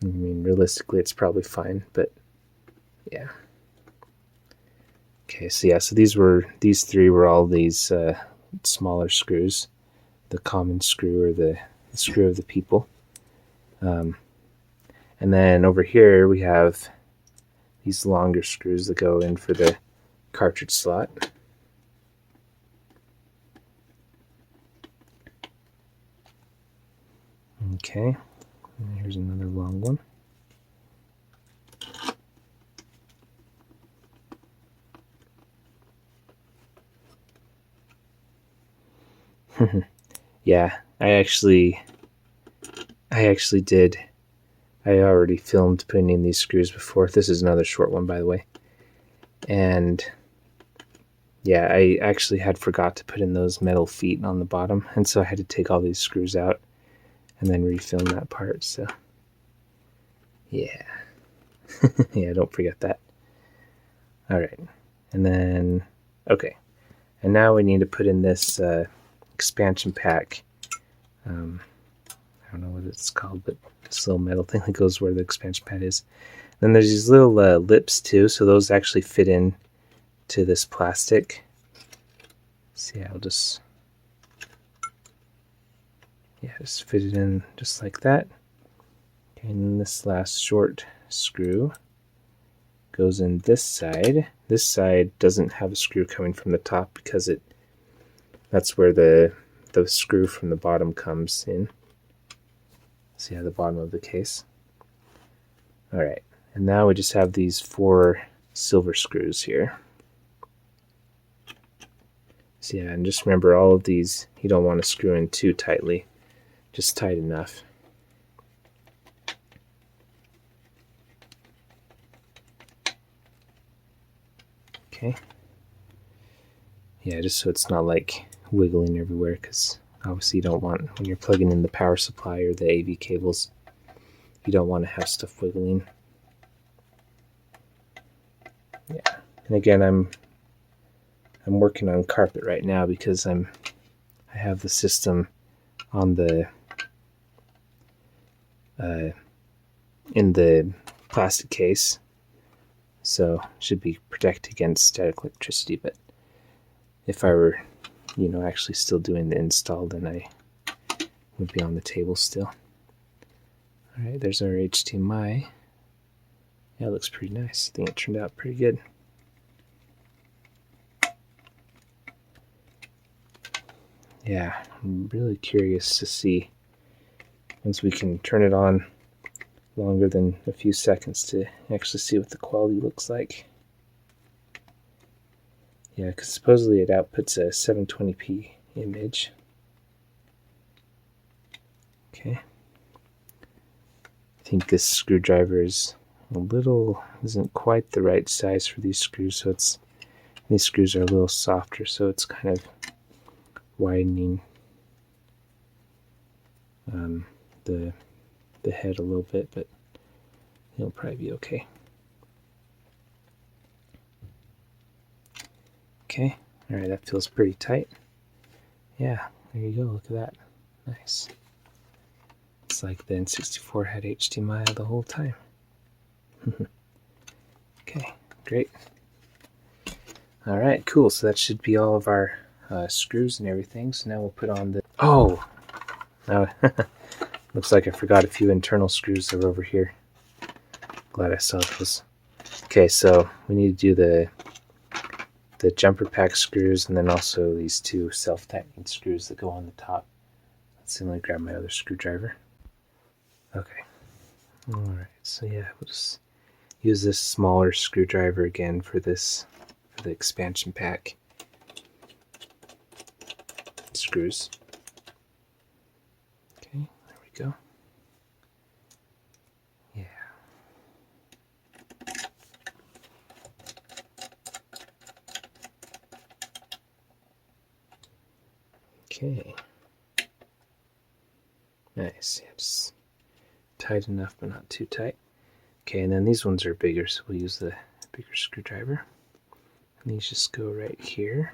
I mean, realistically, it's probably fine, but yeah. Okay, so yeah, so these three were all these smaller screws, the common screw, or the screw of the people. And then over here we have these longer screws that go in for the cartridge slot. Okay, and here's another long one. Yeah, I actually did. I already filmed putting in these screws before. This is another short one, by the way. And yeah, I actually had forgot to put in those metal feet on the bottom, and so I had to take all these screws out and then refilm that part. So yeah. Yeah, don't forget that. All right, and then okay, and now we need to put in this expansion pack. I don't know what it's called, but this little metal thing that goes where the expansion pad is. Then there's these little lips too, so those actually fit in to this plastic. So yeah, I'll just fit it in just like that. Okay, and this last short screw goes in this side. This side doesn't have a screw coming from the top because that's where the screw from the bottom comes in. So yeah, the bottom of the case. All right, and now we just have these 4 silver screws here. So yeah, and just remember, all of these you don't want to screw in too tightly, just tight enough. Okay. Yeah, just so it's not like wiggling everywhere, because obviously you don't want, when you're plugging in the power supply or the AV cables, you don't want to have stuff wiggling. Yeah, and again, I'm working on carpet right now because I have the system on the in the plastic case, so should be protected against static electricity. But if I were, you know, actually still doing the install, then I would be on the table still. All right, there's our HDMI. Yeah, it looks pretty nice. I think it turned out pretty good. Yeah, I'm really curious to see, once we can turn it on longer than a few seconds, to actually see what the quality looks like. Yeah, because supposedly it outputs a 720p image. Okay. I think this screwdriver isn't quite the right size for these screws, so these screws are a little softer, so it's kind of widening the head a little bit, but it'll probably be okay. Okay, Alright, that feels pretty tight. Yeah, there you go, look at that. Nice. It's like the N64 had HDMI the whole time. Okay, great. Alright, cool. So that should be all of our screws and everything. So now we'll put on the... Oh! Looks like I forgot a few internal screws that are over here. Glad I saw those. Okay, so we need to do the jumper pack screws and then also these two self-tightening screws that go on the top. Let's see, let me grab my other screwdriver. Okay. Alright, so yeah, we'll just use this smaller screwdriver again for this, for the expansion pack screws. Okay, there we go. Yeah. Okay. Nice. Yeah, just tight enough but not too tight. Okay, and then these ones are bigger, so we'll use the bigger screwdriver. And these just go right here.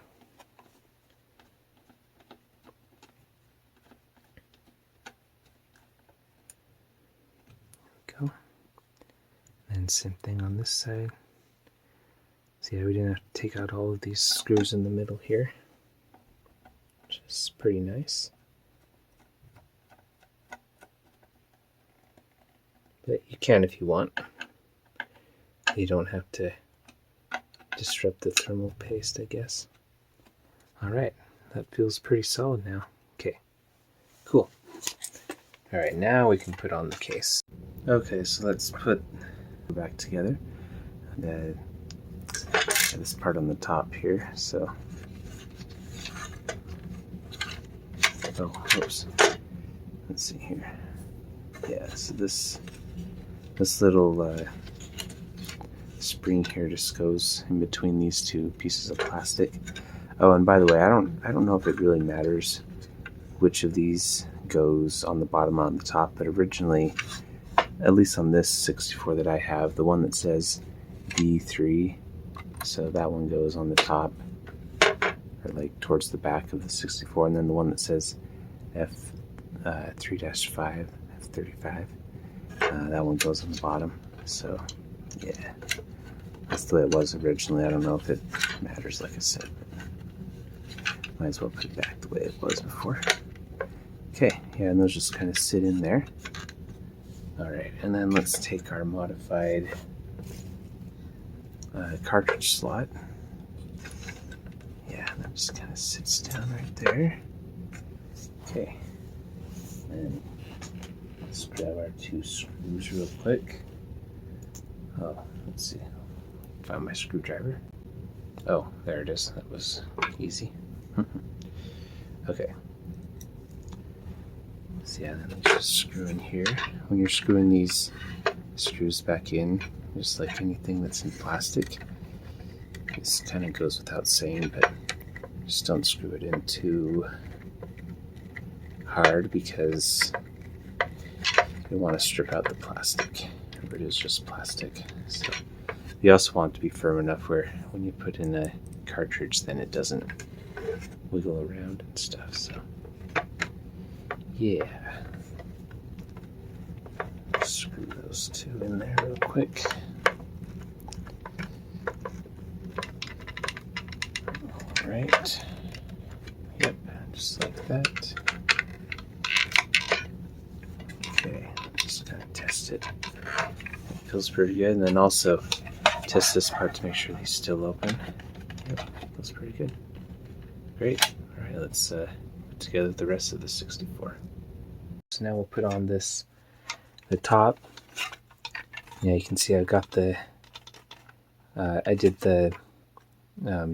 There we go. And same thing on this side. So yeah, we didn't have to take out all of these screws in the middle here, which is pretty nice. But you can if you want. You don't have to disrupt the thermal paste, I guess. Alright, that feels pretty solid now. Okay, cool. Alright, now we can put on the case. Okay, so let's put it back together. This part on the top here, so... Oh, whoops. Let's see here. Yeah, so this little spring here just goes in between these two pieces of plastic. Oh, and by the way, I don't know if it really matters which of these goes on the bottom or on the top, but originally, at least on this 64 that I have, the one that says D3, so that one goes on the top, or like towards the back of the 64, and then the one that says F3-5, F35, that one goes on the bottom. So yeah, that's the way it was originally. I don't know if it matters, like I said, but might as well put it back the way it was before. Okay, yeah, and those just kind of sit in there. Alright, and then let's take our modified cartridge slot. Yeah, that just kind of sits down right there. Okay, and let's grab our two screws real quick. Oh, let's see. Found my screwdriver. Oh, there it is. That was easy. Okay. So yeah, then just screw in here. When you're screwing these screws back in, just like anything that's in plastic, this kind of goes without saying, but just don't screw it in too hard because you want to strip out the plastic. Remember, it is just plastic. So you also want it to be firm enough where when you put in a cartridge, then it doesn't wiggle around and stuff. So yeah, screw those two in there real quick. All right. Yep, just like that. Okay, just kind of test it. It feels pretty good. And then also test this part to make sure these still open. Yep, feels pretty good. Great. All right, let's put together the rest of the 64. So now we'll put on the top. Yeah, you can see I've got the, I did the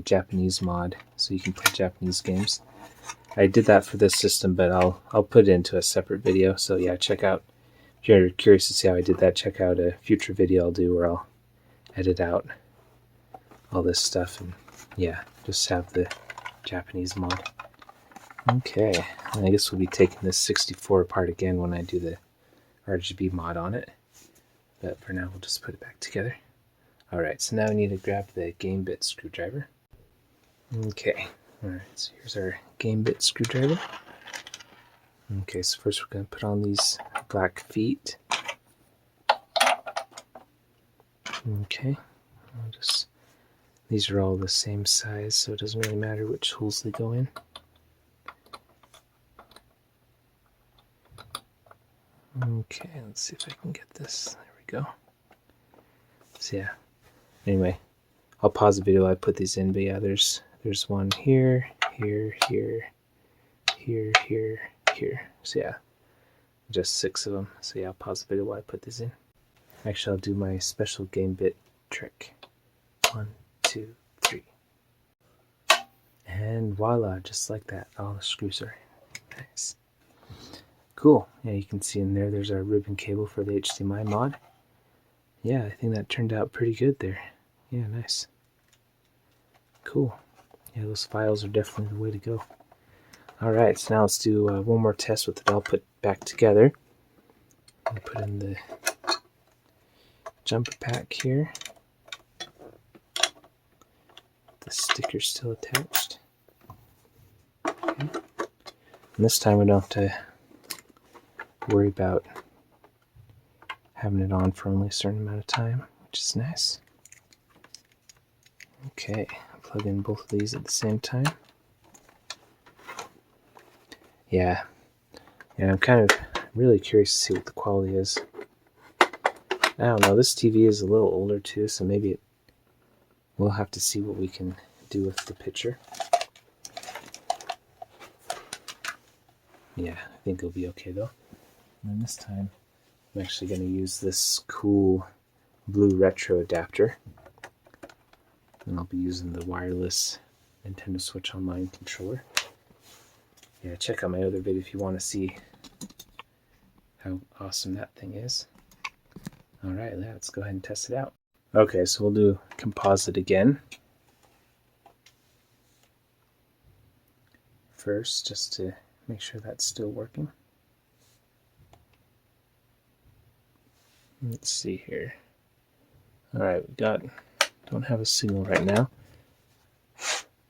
Japanese mod, so you can play Japanese games. I did that for this system, but I'll put it into a separate video. So yeah, check out, if you're curious to see how I did that, check out a future video I'll do where I'll edit out all this stuff and yeah, just have the Japanese mod. Okay, and I guess we'll be taking this 64 apart again when I do the RGB mod on it. But for now, we'll just put it back together. Alright, so now we need to grab the game bit screwdriver. Okay, alright, so here's our game bit screwdriver. Okay, so first we're going to put on these black feet. Okay, these are all the same size, so it doesn't really matter which holes they go in. Okay, let's see if I can get this. There we go. So yeah, anyway, I'll pause the video while I put these in, but yeah, there's one here, here, here, here, here, here. So yeah, just 6 of them. So yeah, I'll pause the video while I put these in. Actually, I'll do my special game bit trick. 1, 2, 3. And voila, just like that. All the screws are nice. Cool. Yeah, you can see in there, there's our ribbon cable for the HDMI mod. Yeah, I think that turned out pretty good there. Yeah, nice. Cool. Yeah, those files are definitely the way to go. Alright, so now let's do one more test with it all put back together. I'll put in the jumper pack here. The sticker's still attached. Okay. And this time we don't have to worry about having it on for only a certain amount of time, which is nice. Okay, plug in both of these at the same time. Yeah, I'm kind of really curious to see what the quality is. I don't know, this TV is a little older too, so maybe we'll have to see what we can do with the picture. Yeah, I think it'll be okay though. And then this time, I'm actually going to use this cool blue retro adapter. And I'll be using the wireless Nintendo Switch Online controller. Yeah, check out my other video if you want to see how awesome that thing is. Alright, let's go ahead and test it out. Okay, so we'll do composite again. First, just to make sure that's still working. Let's see here. Alright, don't have a signal right now.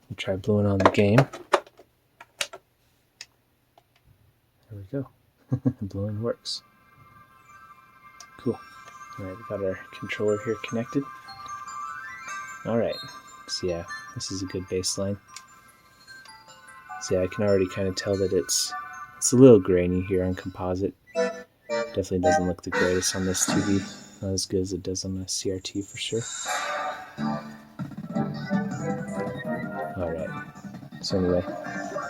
We'll try blowing on the game. There we go. Blowing works. Cool. Alright, we've got our controller here connected. Alright, so yeah, this is a good baseline. So yeah, I can already kind of tell that it's a little grainy here on composite. Definitely doesn't look the greatest on this TV. Not as good as it does on the CRT for sure. Alright, so anyway,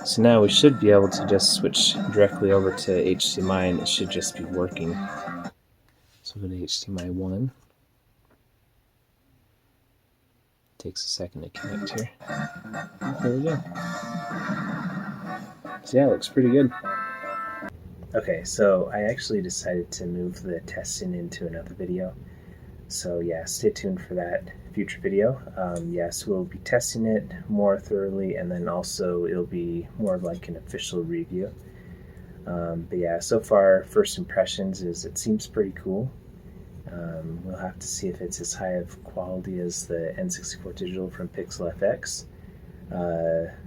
so now we should be able to just switch directly over to HDMI and it should just be working. So we'll go to HDMI 1. Takes a second to connect here. There we go. So yeah, it looks pretty good. Okay, so I actually decided to move the testing into another video. So yeah, stay tuned for that future video. Yes, we'll be testing it more thoroughly, and then also it'll be more like an official review. But yeah, so far, first impressions is it seems pretty cool. We'll have to see if it's as high of quality as the N64 Digital from PixelFX.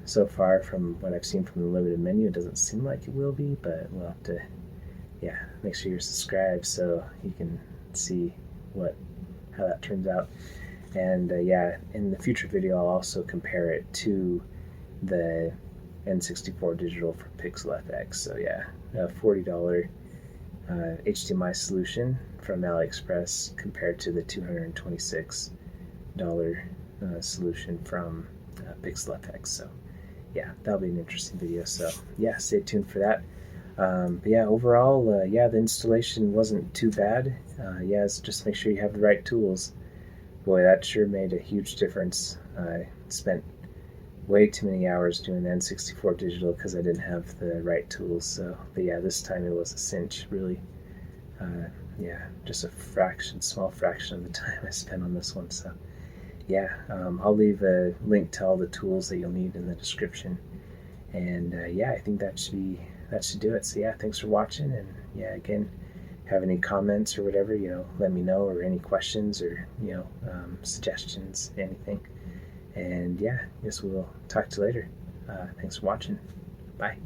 So far, from what I've seen from the limited menu, it doesn't seem like it will be, but we'll have to, yeah, make sure you're subscribed so you can see how that turns out. And yeah, in the future video, I'll also compare it to the N64 Digital from PixelFX. So yeah, a $40 HDMI solution from AliExpress compared to the $226 solution from PixelFX. So yeah, that'll be an interesting video. So yeah, stay tuned for that. But yeah, overall, yeah, the installation wasn't too bad. Yeah, just make sure you have the right tools. Boy, that sure made a huge difference. I spent way too many hours doing the N64 Digital because I didn't have the right tools. So, but yeah, this time it was a cinch. Really, yeah, just a small fraction of the time I spent on this one. So yeah, I'll leave a link to all the tools that you'll need in the description. And yeah, I think that should do it. So yeah, thanks for watching. And yeah, again, have any comments or whatever, let me know, or any questions or suggestions, anything. And yeah, I guess we'll talk to you later. Thanks for watching. Bye.